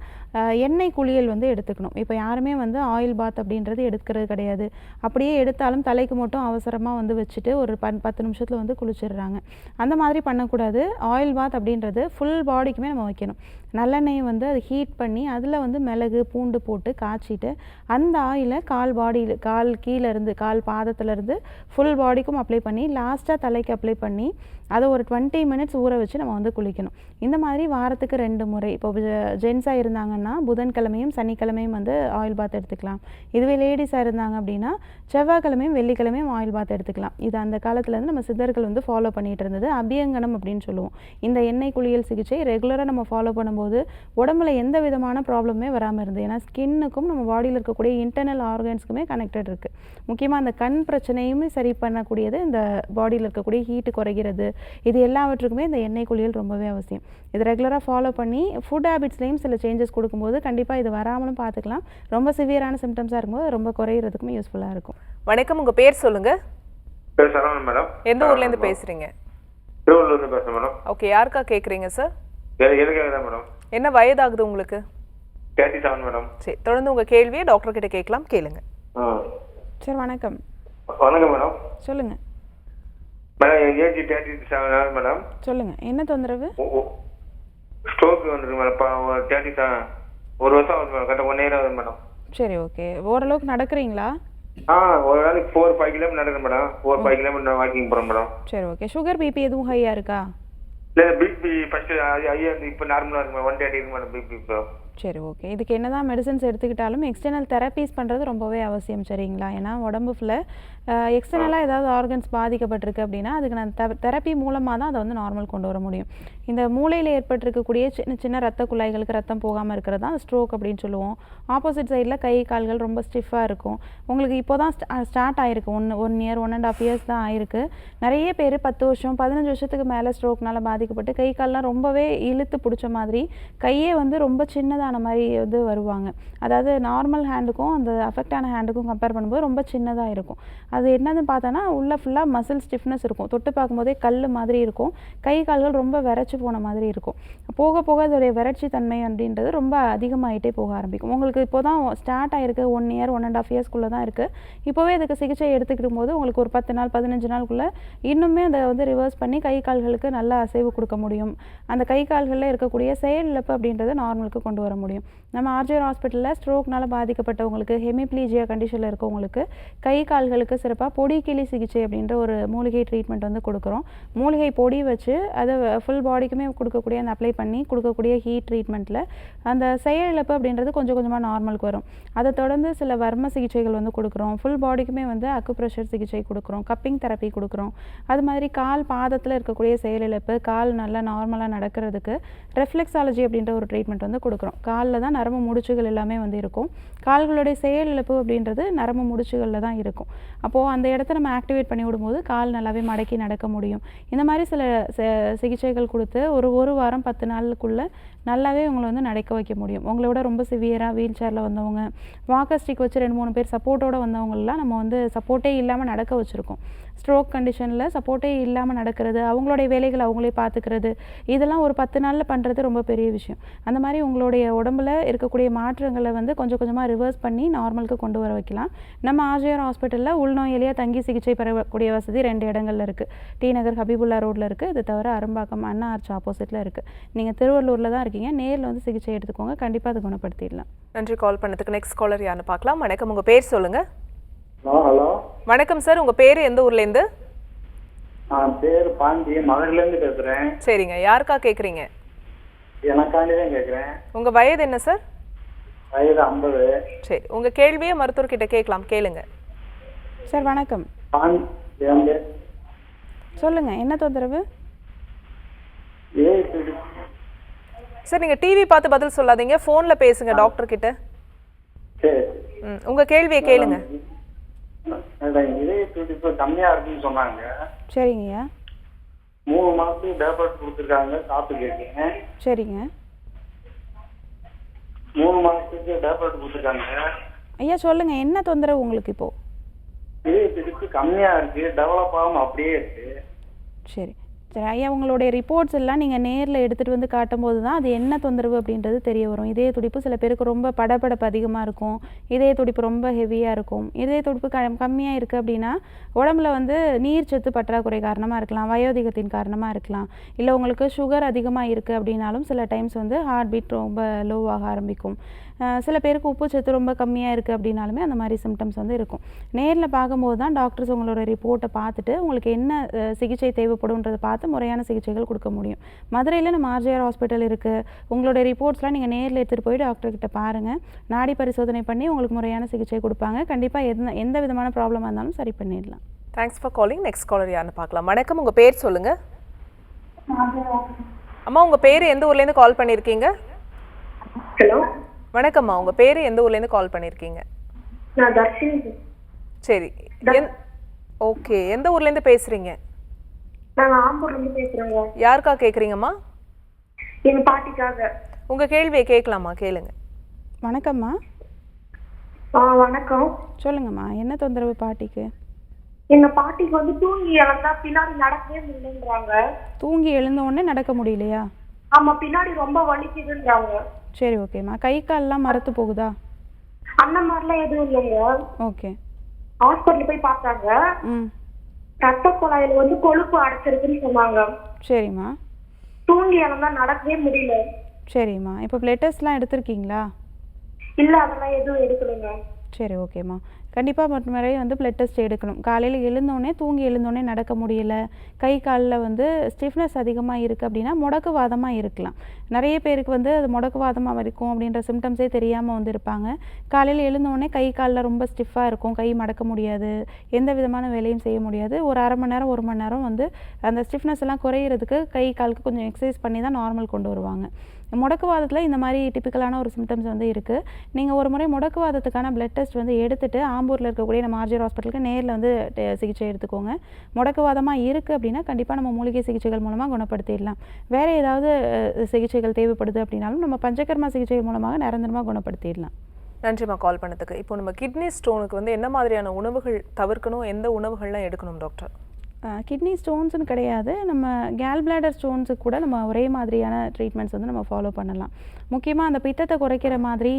எண்ணெய் குளியல் வந்து எடுத்துக்கணும். இப்போ யாருமே வந்து ஆயில் பாத் அப்படின்றது எடுக்கிறது கிடையாது. அப்படியே எடுத்தாலும் தலைக்கு மட்டும் அவசரமாக வந்து வச்சுட்டு ஒரு 10 நிமிஷத்தில் வந்து குளிச்சிடுறாங்க. அந்த மாதிரி பண்ணக்கூடாது. ஆயில் பாத் அப்படின்றது ஃபுல் பாடிக்குமே நம்ம வைக்கணும். நல்லெண்ணெயை வந்து அது ஹீட் பண்ணி அதில் வந்து மிளகு பூண்டு போட்டு காய்ச்சிட்டு அந்த ஆயிலை கால் கீழேருந்து கால் பாதத்துலேருந்து ஃபுல் பாடிக்கும் அப்ளை பண்ணி லாஸ்ட்டாக தலைக்கு அப்ளை பண்ணி அதை ஒரு 20 மினிட்ஸ் ஊற வச்சு நம்ம வந்து குளிக்கணும். இந்த மாதிரி வாரத்துக்கு 2 முறை. இப்போ ஜென்ஸாக இருந்தாங்கன்னா புதன்கிழமையும் சனிக்கிழமையும் வந்து ஆயில் பாத் எடுத்துக்கலாம். இதுவே லேடிஸாக இருந்தாங்க அப்படின்னா செவ்வாய்க்கிழமையும் வெள்ளிக்கிழமையும் ஆயில் பாத் எடுத்துக்கலாம். இது அந்த காலத்துலேருந்து நம்ம சித்தர்கள் வந்து ஃபாலோ பண்ணிகிட்டு இருந்தது. அபியங்கனம் அப்படின்னு சொல்லுவோம். இந்த எண்ணெய் குளியல் சிகிச்சை ரெகுலராக நம்ம ஃபாலோ பண்ணும்போது உடம்புல எந்த விதமான ப்ராப்ளமே வராமல் இருந்தது. ஏன்னா ஸ்கின்னுக்கும் நம்ம பாடியில் இருக்கக்கூடிய இன்டர்னல் ஆர்கன்ஸ்க்குமே கனெக்டட் இருக்குது. முக்கியமாக அந்த கண் பிரச்சனையுமே சரி பண்ணக்கூடியது இந்த பாடியில் இருக்கக்கூடிய ஹீட்டு குறைகிறது. இது எல்லாவற்றுக்குமே இந்த எண்ணெய் குளியல் ரொம்பவே அவசியம். இது ரெகுலராக ஃபாலோ பண்ணி ஃபுட் ஹேபிட்ஸ்லையும் சில சேஞ்சஸ் கொடுக்கும்போது கண்டிப்பாக இது வராமலும் பார்த்துக்கலாம். ரொம்ப சிவியரான சிம்டம்ஸாக இருக்கும்போது ரொம்ப குறையிறதுக்குமே யூஸ்ஃபுல்லாக இருக்கும். வணக்கம், உங்கள் பேர் சொல்லுங்கள். பேர் சரவணன் மேடம். எந்த ஊர்லேருந்து பேசுகிறீங்க? திருவள்ளூர்லேருந்து பேசுகிறேன் மேடம். ஓகே, யாருக்கா கேட்குறீங்க சார்? எதுக்காக தான் மேடம். என்ன வயதாகுது உங்களுக்கு? 37 மேடம். சரி, தொடர்ந்து உங்கள் கேள்வியை டாக்டர் கிட்ட கேட்கலாம், கேளுங்க. சார் வணக்கம். வணக்கம் மேடம். சொல்லுங்கள் மேடம், என் ஏஜ் 37 மேடம். சொல்லுங்கள், என்ன தொந்தரவு? ஸ்ட்ரோக் வந்துருக்கு மேடம். 37 1 வருஷம் ஆகுது மேடம். கரெக்டாக 1 இயர் ஆகுது மேடம். சரி, ஓகே. ஓரளவுக்கு நடக்கிறீங்களா? ஒரு நாளைக்கு 4-5 கிலோமீட்டர் நடக்கிறேன் மேடம். 4-5 கிலோமீட்டர் வாக்கிங் போகிறேன் மேடம். சரி, ஓகே. சுகர் பிபி எதுவும் ஹையாக இருக்கா? இல்லை, பிபி ஃபஸ்ட்டு ஐயா இப்போ நார்மலாக இருக்கு மேடம். 130 இருக்கு மேடம் பிபி இப்போ. சரி, ஓகே. இதுக்கு என்ன தான் மெடிசன்ஸ் எடுத்துக்கிட்டாலும் எக்ஸ்டர்னல் தெரப்பீஸ் பண்ணுறது ரொம்பவே அவசியம், சரிங்களா? ஏன்னா உடம்பு ஃபுல்லாக எக்ஸ்டர்னலாக ஏதாவது ஆர்கன்ஸ் பாதிக்கப்பட்டிருக்கு அப்படின்னா அதுக்கு நான் தெரப்பி மூலமாக தான் அதை வந்து நார்மல் கொண்டு வர முடியும். இந்த மூளையில் ஏற்பட்டிருக்கக்கூடிய சின்ன சின்ன ரத்த குழாய்களுக்கு ரத்தம் போகாமல் இருக்கிறது தான் ஸ்ட்ரோக் அப்படின்னு சொல்லுவோம். ஆப்போசிட் சைடில் கை கால்கள் ரொம்ப ஸ்டிஃபாக இருக்கும். உங்களுக்கு இப்போ தான் ஸ்டார்ட் ஆகிருக்கு. 1 இயர் 1.5 இயர்ஸ் தான் ஆயிருக்கு. நிறைய பேர் 10 வருஷம் 15 வருஷத்துக்கு மேலே ஸ்ட்ரோக்னால பாதிக்கப்பட்டு கை கால்லாம் ரொம்பவே இழுத்து பிடிச்ச மாதிரி, கையே வந்து ரொம்ப சின்னதாக மாதிரி வந்து வருவாங்க. அதாவது நார்மல் ஹேண்டுக்கும் அந்த அஃபெக்ட் ஆன ஹேண்டுக்கும் கம்பேர் பண்ணும்போது ரொம்ப சின்னதாக இருக்கும். அது என்னன்னு பார்த்தோன்னா உள்ள ஃபுல்லாக மசில் ஸ்டிஃப்னஸ் இருக்கும். தொட்டு பார்க்கும்போதே கல் மாதிரி இருக்கும். கை கால்கள் ரொம்ப விரைச்சி போன மாதிரி இருக்கும். போக போக அதோடைய விரைச்சி தன்மை அப்படின்றது ரொம்ப அதிகமாகிட்டே போக ஆரம்பிக்கும். உங்களுக்கு இப்போ தான் ஸ்டார்ட் ஆகிருக்கு. 1 இயர் 1.5 இயர்ஸ்க்குள்ளே தான் இருக்குது. இப்போவே அதுக்கு சிகிச்சை எடுத்துக்கிடும் போது உங்களுக்கு ஒரு 10 நாள் 15 நாளுக்குள்ளே இன்னுமே அதை வந்து ரிவர்ஸ் பண்ணி கை கால்களுக்கு நல்ல அசைவு கொடுக்க முடியும். அந்த கை கால்களில் இருக்கக்கூடிய செயலிழப்பு அப்படின்றத நார்மலுக்கு கொண்டு வர முடியும். நம்ம ஆர்ஜிஆர் ஹாஸ்பிட்டலில் ஸ்ட்ரோக்னால பாதிக்கப்பட்டவங்களுக்கு, ஹெமிப்ளீஜியா கண்டிஷனில் இருக்கவங்களுக்கு கை கால்களுக்கு சிறப்பாக பொடி கிளி சிகிச்சை அப்படின்ற ஒரு மூலிகை ட்ரீட்மெண்ட் வந்து கொடுக்குறோம். மூலிகை பொடி வச்சு அதை ஃபுல் பாடிக்குமே கொடுக்கக்கூடிய அந்த அப்ளை பண்ணி கொடுக்கக்கூடிய ஹீட் ட்ரீட்மெண்ட்டில் அந்த செயலிழப்பு அப்படின்றது கொஞ்சம் கொஞ்சமாக நார்மலுக்கு வரும். அதை தொடர்ந்து சில வர்ம சிகிச்சைகள் வந்து கொடுக்குறோம். ஃபுல் பாடிக்குமே வந்து அக்குப்ரெஷர் சிகிச்சை கொடுக்குறோம், கப்பிங் தெரப்பி கொடுக்குறோம். அது மாதிரி கால் பாதத்தில் இருக்கக்கூடிய செயலிழப்பு, கால் நல்லா நார்மலாக நடக்கிறதுக்கு ரெஃப்ளெக்ஸாலஜி அப்படின்ற ஒரு ட்ரீட்மெண்ட் வந்து கொடுக்குறோம். காலில் தான் நரம்பு முடிச்சுகள் எல்லாமே வந்து இருக்கும். கால்களுடைய செயலிழப்பு அப்படின்றது நரம்பு முடிச்சுகளில் தான் இருக்கும். அப்போது அந்த இடத்த நம்ம ஆக்டிவேட் பண்ணி விடும்போது கால் நல்லாவே மடக்கி நடக்க முடியும். இந்த மாதிரி சில சிகிச்சைகள் கொடுத்து ஒரு வாரம் 10 நாளுக்குள்ளே நல்லாவே உங்களை வந்து நடக்க வைக்க முடியும். உங்களை விட ரொம்ப சிவியராக வீல் சேரில் வந்தவங்க, வாக்கர் ஸ்டிக் வச்சு 2-3 பேர் சப்போர்ட்டோடு வந்தவங்களெலாம் நம்ம வந்து சப்போர்ட்டே இல்லாமல் நடக்க வச்சுருக்கோம். ஸ்ட்ரோக் கண்டிஷனில் சப்போர்ட்டே இல்லாமல் நடக்கிறது, அவங்களுடைய வேலைகளை அவங்களே பார்த்துக்கிறது, இதெல்லாம் ஒரு 10 நாளில் பண்ணுறது ரொம்ப பெரிய விஷயம். அந்த மாதிரி உங்களுடைய உடம்புல இருக்கக்கூடிய மாற்றங்களை வந்து கொஞ்சம் கொஞ்சமாக ரிவர்ஸ் பண்ணி நார்மலுக்கு கொண்டு வர வைக்கலாம். நம்ம ஆர்ஜிஆர் ஹாஸ்பிட்டலில் உள்நோயாளியாக தங்கி சிகிச்சை பெறக்கூடிய வசதி 2 இடங்கள்ல இருக்குது. டி நகர் ஹபீபுல்லா ரோட்டில் இருக்குது, இது தவிர அரும்பாக்கம் அண்ணா ஆர்ச் ஆப்போசிட்டில் இருக்குது. நீங்கள் திருவள்ளூரில் தான் இருக்கீங்க, நேரில் வந்து சிகிச்சை எடுத்துக்கோங்க, கண்டிப்பாக அதை குணப்படுத்திடலாம். நன்றி கால் பண்ணதுக்கு. நெக்ஸ்ட் காலர் யாருன்னு பார்க்கலாம். வணக்கம், உங்க பேர் சொல்லுங்க. ஹலோ, வணக்கம் சார், உங்க பேரு எந்த ஊர்ல இருந்து? பேர் பாண்டி, மதுரையிலேருந்து பேசுகிறேன். சரிங்க, யாருக்கா கேக்குறீங்க? எனக்காண்டி தான் கேட்குறேன். உங்க வயது என்ன சார்? வயது 50. சரி, உங்க கேள்வியை மருத்துவர்கிட்ட கேட்கலாம், கேளுங்க. சார் வணக்கம், பாண்டி சொல்லுங்கள், என்ன தொந்தரவு? சார் நீங்க டிவி பார்த்து பதில் சொல்லாதீங்க, போன்ல பேசுங்க டாக்டர் கிட்ட. சரி, உங்க கேள்வியை கேளுங்க. இதய துடிப்பு கம்மியா இருக்குன்னு சொன்னாங்க. சரிங்கய்யா. 3 மாசத்துக்கு டேப்லெட் கொடுத்துருக்காங்க, சாப்பிட்டு கேட்குறேன். சரிங்க 3 மாசத்துக்கு டேப்லெட் கொடுத்துருக்காங்க. ஐயா சொல்லுங்கள், என்ன தொந்தரவு உங்களுக்கு இப்போது? இதய துடிப்பு கம்மியா இருக்கு, டெவலப் ஆகாம அப்படியே இருக்கு. சரி சரி ஐயா, உங்களுடைய ரிப்போர்ட்ஸ் எல்லாம் நீங்கள் நேரில் எடுத்துகிட்டு வந்து காட்டும்போது தான் அது என்ன தொந்தரவு அப்படின்றது தெரிய வரும். இதய துடிப்பு சில பேருக்கு ரொம்ப படபடப்பு அதிகமாக இருக்கும், இதய துடிப்பு ரொம்ப ஹெவியாக இருக்கும். இதய துடிப்பு கம்மியாக இருக்குது அப்படின்னா உடம்புல வந்து நீர் சத்து பற்றாக்குறை காரணமாக இருக்கலாம், வயோதிகத்தின் காரணமாக இருக்கலாம், இல்லை உங்களுக்கு சுகர் அதிகமாக இருக்குது அப்படின்னாலும் சில டைம்ஸ் வந்து ஹார்ட் பீட் ரொம்ப லோவாக ஆரம்பிக்கும். சில பேருக்கு உப்பு சத்து ரொம்ப கம்மியாக இருக்குது அப்படின்னாலுமே அந்த மாதிரி சிம்டம்ஸ் வந்து இருக்கும். நேரில் பார்க்கும்போது தான் டாக்டர்ஸ் உங்களோட ரிப்போர்ட்டை பார்த்துட்டு உங்களுக்கு என்ன சிகிச்சை தேவைப்படுன்றதை பார்த்து முறையான சிகிச்சைகள் கொடுக்க முடியும். மதுரையில் நம்ம ஆர்ஜிஆர் ஹாஸ்பிட்டல் இருக்குது. உங்களோட ரிப்போர்ட்ஸ்லாம் நீங்கள் நேரில் எடுத்துகிட்டு போய் டாக்டர்கிட்ட பாருங்கள், நாடி பரிசோதனை பண்ணி உங்களுக்கு முறையான சிகிச்சை கொடுப்பாங்க. கண்டிப்பாக எந்த விதமான ப்ராப்ளமாக இருந்தாலும் சரி பண்ணிடலாம். Thanks for calling. Next caller யாருன்னு பார்க்கலாம். வணக்கம், உங்க பேர் சொல்லுங்க. அம்மா உங்க பேர் எந்த ஊர்லேருந்து கால் பண்ணியிருக்கீங்க? ஹலோ, வணக்கம்மா, உங்க பேரு எந்த ஊர்ல இருந்து கால் பண்ணிருக்கீங்க? நான் தர்ஷினி. சரி, ஓகே, எந்த ஊர்ல இருந்து பேசுறீங்க? நான் ஆம்பூர்ல இருந்து பேசுறேங்க. யாருக்கா கேக்குறீங்கம்மா? எங்க பாட்டிக்காக. உங்க கேள்வியை கேட்கலாமா, கேளுங்க. வணக்கம்மா. வணக்கம். சொல்லுங்கம்மா, என்ன தொந்தரவு பாட்டிக்கு? எங்க பாட்டிக்கு வந்து தூங்கி இழந்தா பின்னாடி நடக்கவே முடியலன்றாங்க. தூங்கி எழுந்த உடனே நடக்க முடியலையா? ஆமா, பின்னாடி ரொம்ப வலிக்குதுன்றாங்க. சரி ஓகேம்மா, கை கால்லாம் மரத்து போகுதா? அந்த மாதிரிலாம் எதுவும் இல்லைங்க. ஓகே, ஹாஸ்பிட்டல் போய் பார்த்தாங்க. ரத்த குழாயில வந்து கொழுப்பு அடைச்சிருக்குன்னு சொன்னாங்க. சரிம்மா. தூங்கி இழந்தா நடக்கவே முடியல. சரிம்மா, இப்போ பிளட் டெஸ்ட்லாம் எடுத்திருக்கீங்களா? இல்ல, அதெல்லாம் எதுவும் எடுக்கலைங்க. சரி ஓகேம்மா, கண்டிப்பாக மற்ற முறை வந்து பிளட் டெஸ்ட் எடுக்கணும். காலையில் எழுந்தோடனே தூங்கி எழுந்தோடனே நடக்க முடியல, கை காலில் வந்து ஸ்டிஃப்னஸ் அதிகமாக இருக்குது அப்படின்னா முடக்குவாதமாக இருக்கலாம். நிறைய பேருக்கு வந்து அது முடக்குவாதமாக இருக்கும் அப்படின்ற சிம்டம்ஸே தெரியாமல் வந்து இருப்பாங்க. காலையில் எழுந்தோடனே கை காலில் ரொம்ப ஸ்டிஃபாக இருக்கும், கை மடக்க முடியாது, எந்த விதமான வேலையும் செய்ய முடியாது. ஒரு அரை மணி நேரம் 1 மணி நேரம் வந்து அந்த ஸ்டிஃப்னஸ் எல்லாம் குறையிறதுக்கு கை காலுக்கு கொஞ்சம் எக்ஸசைஸ் பண்ணி தான் நார்மல் கொண்டு வருவாங்க. முடக்குவாதத்தில் இந்த மாதிரி டிப்பிக்கலான ஒரு சிம்டம்ஸ் வந்து இருக்குது. நீங்கள் ஒரு முறை முடக்குவாதத்துக்கான பிளட் டெஸ்ட் வந்து எடுத்துகிட்டு ஆம்பூரில் இருக்கக்கூடிய நம்ம ஆர்ஜிஆர் ஹாஸ்பிட்டலுக்கு நேரில் வந்து சிகிச்சை எடுத்துக்கோங்க. முடக்குவாதமாக இருக்குது அப்படின்னா கண்டிப்பாக நம்ம மூலிகை சிகிச்சைகள் மூலமாக குணப்படுத்திடலாம். வேறு ஏதாவது சிகிச்சைகள் தேவைப்படுது அப்படின்னாலும் நம்ம பஞ்சகர்மா சிகிச்சை மூலமாக நிரந்தரமாக குணப்படுத்திடலாம். நன்றிம்மா கால் பண்ணதுக்கு. இப்போ நம்ம கிட்னி ஸ்டோனுக்கு வந்து என்ன மாதிரியான உணவுகள் தவிர்க்கணும், எந்த உணவுகள்லாம் எடுக்கணும் டாக்டர்? கிட்னி ஸ்டோன்ஸுன்னு கிடையாது, நம்ம கேல் பிளாடர் ஸ்டோன்ஸுக்கு கூட நம்ம ஒரே மாதிரியான ட்ரீட்மெண்ட்ஸ் வந்து நம்ம ஃபாலோ பண்ணலாம். முக்கியமாக அந்த பித்தத்தை குறைக்கிற மாதிரி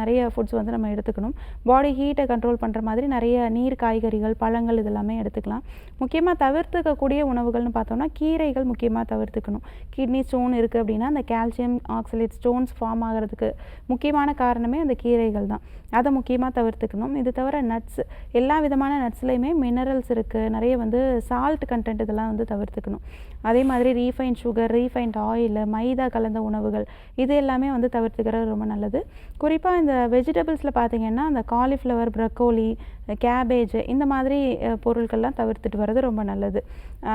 நிறைய ஃபுட்ஸ் வந்து நம்ம எடுத்துக்கணும். பாடி ஹீட்டை கண்ட்ரோல் பண்ணுற மாதிரி நிறைய நீர், காய்கறிகள், பழங்கள் இதெல்லாமே எடுத்துக்கலாம். முக்கியமாக தவிர்த்துக்கக்கூடிய உணவுகள்னு பார்த்தோம்னா கீரைகள் முக்கியமாக தவிர்த்துக்கணும். கிட்னி ஸ்டோன் இருக்குது அப்படின்னா அந்த கால்சியம் ஆக்சலேட் ஸ்டோன்ஸ் ஃபார்ம் ஆகிறதுக்கு முக்கியமான காரணமே அந்த கீரைகள் தான். அதை முக்கியமாக தவிர்த்துக்கணும். இது தவிர நட்ஸ், எல்லா விதமான நட்ஸ்லையுமே மினரல்ஸ் இருக்குது, நிறைய வந்து சால்ட் கண்டென்ட் இதெல்லாம் வந்து தவிர்த்துக்கணும். அதே மாதிரி ரீஃபைண்ட் சுகர், ரீஃபைண்ட் ஆயில், மைதா கலந்த உணவுகள் இது எல்லாமே வந்து தவிர்த்துக்கிறது ரொம்ப நல்லது. குறிப்பாக இந்த வெஜிடபிள்ஸில் பார்த்திங்கன்னா அந்த காலிஃப்ளவர், ப்ரக்கோலி, கேபேஜ் இந்த மாதிரி பொருட்கள்லாம் தவிர்த்துட்டு வர்றது ரொம்ப நல்லது.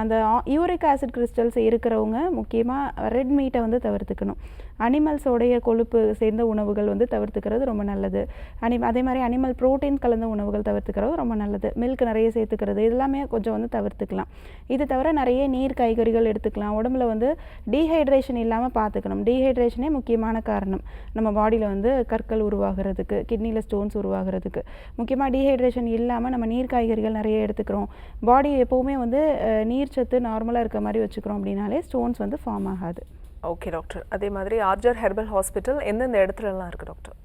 அந்த யூரிக் ஆசிட் கிறிஸ்டல்ஸ் இருக்கிறவங்க முக்கியமாக ரெட் மீட்டை வந்து தவிர்த்துக்கணும். அனிமல்ஸோடைய கொழுப்பு சேர்ந்த உணவுகள் வந்து தவிர்த்துக்கிறது ரொம்ப நல்லது. அதே மாதிரி அனிமல் ப்ரோட்டீன் கலந்த உணவுகள் தவிர்த்துக்கிறது ரொம்ப நல்லது. மில்க் நிறைய சேர்த்துக்கிறது இதெல்லாமே கொஞ்சம் வந்து தவிர்த்துக்கலாம். இது தவிர நிறைய நீர் காய்கறிகள் எடுத்துக்கலாம். உடம்புல வந்து டீஹைட்ரேஷன் இல்லாமல் பார்த்துக்கணும். டீஹைட்ரேஷனே முக்கியமான காரணம் நம்ம பாடியில் வந்து கற்கள் உருவாகிறதுக்கு, கிட்னியில் ஸ்டோன்ஸ் உருவாகிறதுக்கு. முக்கியமாக டீஹைட்ரேஷன் இல்லாமல் நம்ம நீர் காய்கறிகள் நிறைய எடுத்துக்கிறோம், பாடி எப்போவுமே வந்து நீர் சத்து நார்மலாக இருக்க மாதிரி வச்சுக்கிறோம் அப்படின்னாலே ஸ்டோன்ஸ் வந்து ஃபார்ம் ஆகாது. Okay doctor. அதே மாதிரி ஆர்ஜர் ஹெர்பல் ஹாஸ்பிட்டல் எந்தெந்த இடத்துலலாம் இருக்குது டாக்டர்?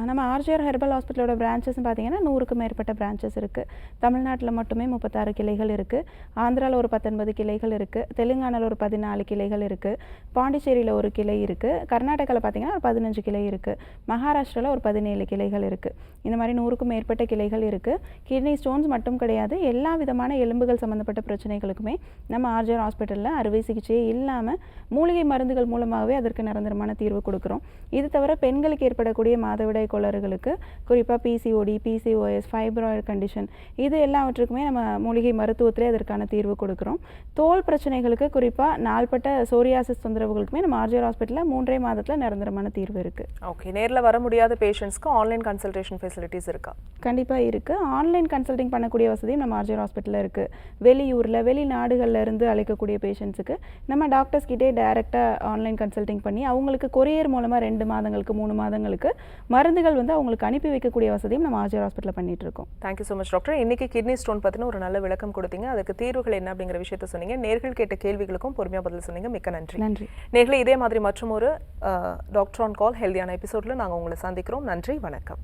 நம்ம ஆர்ஜிஆர் ஹெர்பல் ஹாஸ்பிட்டலோட பிரான்ச்சஸ்ன்னு பார்த்தீங்கன்னா 100க்கும் மேற்பட்ட பிரான்ச்சஸ் இருக்குது. தமிழ்நாட்டில் மட்டுமே 36 கிளைகள் இருக்குது. ஆந்திராவில் ஒரு 19 கிளைகள் இருக்குது. தெலுங்கானாவில் ஒரு 14 கிளைகள் இருக்குது. பாண்டிச்சேரியில் ஒரு கிளை இருக்குது. கர்நாடகாவில் பார்த்தீங்கன்னா ஒரு 15 கிளை இருக்குது. மகாராஷ்டிராவில் ஒரு 17 கிளைகள் இருக்குது. இந்த மாதிரி 100க்கும் மேற்பட்ட கிளைகள் இருக்குது. கிட்னி ஸ்டோன்ஸ் மட்டும் கிடையாது, எல்லா விதமான எலும்புகள் சம்மந்தப்பட்ட பிரச்சனைகளுக்குமே நம்ம ஆர்ஜிஆர் ஹாஸ்பிட்டலில் அறுவை சிகிச்சையே இல்லாமல் மூலிகை மருந்துகள் மூலமாகவே அதற்கு நிரந்தரமான தீர்வு கொடுக்குறோம். இது தவிர பெண்களுக்கு ஏற்படக்கூடிய மாதவிடாய் கோளாறுகளுக்கு, குறிப்பாக பிசிஓடி, பிசிஓஎஸ், ஃபைப்ராய்டு கண்டிஷன், இது எல்லாவற்றுக்குமே நம்ம மூலிகை மருத்துவத்திலே அதற்கான தீர்வு கொடுக்குறோம். தோல் பிரச்சனைகளுக்கு, குறிப்பாக நாள்பட்ட சோரியாசிஸ் தொந்தரவுகளுக்குமே நம்ம ஆர்ஜிஆர் ஹாஸ்பிட்டலில் 3 மாதத்தில் நிரந்தரமான தீர்வு இருக்குது. ஓகே. நேரில் வர முடியாத பேஷண்ட்ஸ்க்கு ஆன்லைன் கன்சல்டேஷன் ஃபெசிலிட்டிஸ் இருக்கா? கண்டிப்பாக இருக்குது. ஆன்லைன் கன்சல்டிங் பண்ணக்கூடிய வசதியும் நம்ம ஆர்ஜிஆர் ஹாஸ்பிட்டலில் இருக்குது. வெளியூரில், வெளிநாடுகளில் இருந்து அழைக்கக்கூடிய பேஷண்ட்ஸுக்கு நம்ம டாக்டர்ஸ் கிட்டே டைரெக்டாக ஆன்லைன் கன்சல்டிங் பண்ணி அவங்களுக்கு கொரியர் மூலமாக 2 மாதங்களுக்கு 3 மாதங்களுக்கு மருந்துகள் வந்து அவங்களுக்கு அனுப்பி வைக்கக்கூடிய வசதியும் நம்ம ஆர்ஜிஆர் ஹாஸ்பிட்டலில் பண்ணிட்டு இருக்கோம். Thank you so much doctor. இன்னைக்கு கிட்னி ஸ்டோன் பற்றின ஒரு நல்ல விளக்கம் கொடுத்தீங்க. அதுக்கு தீர்வுகள் என்ன அப்படிங்கிற விஷயத்த சொன்னீங்க. நேர்கள் கேட்ட கேள்விகளுக்கும் பொறுமையாக பதில் சொன்னீங்க. மிக்க நன்றி. நன்றி. நேர்களே, இதே மாதிரி மற்றும் ஒரு டாக்டர் ஆன் கால் ஹெல்தியான எபிசோடில் நாங்கள் உங்களை சந்திக்கிறோம். நன்றி, வணக்கம்.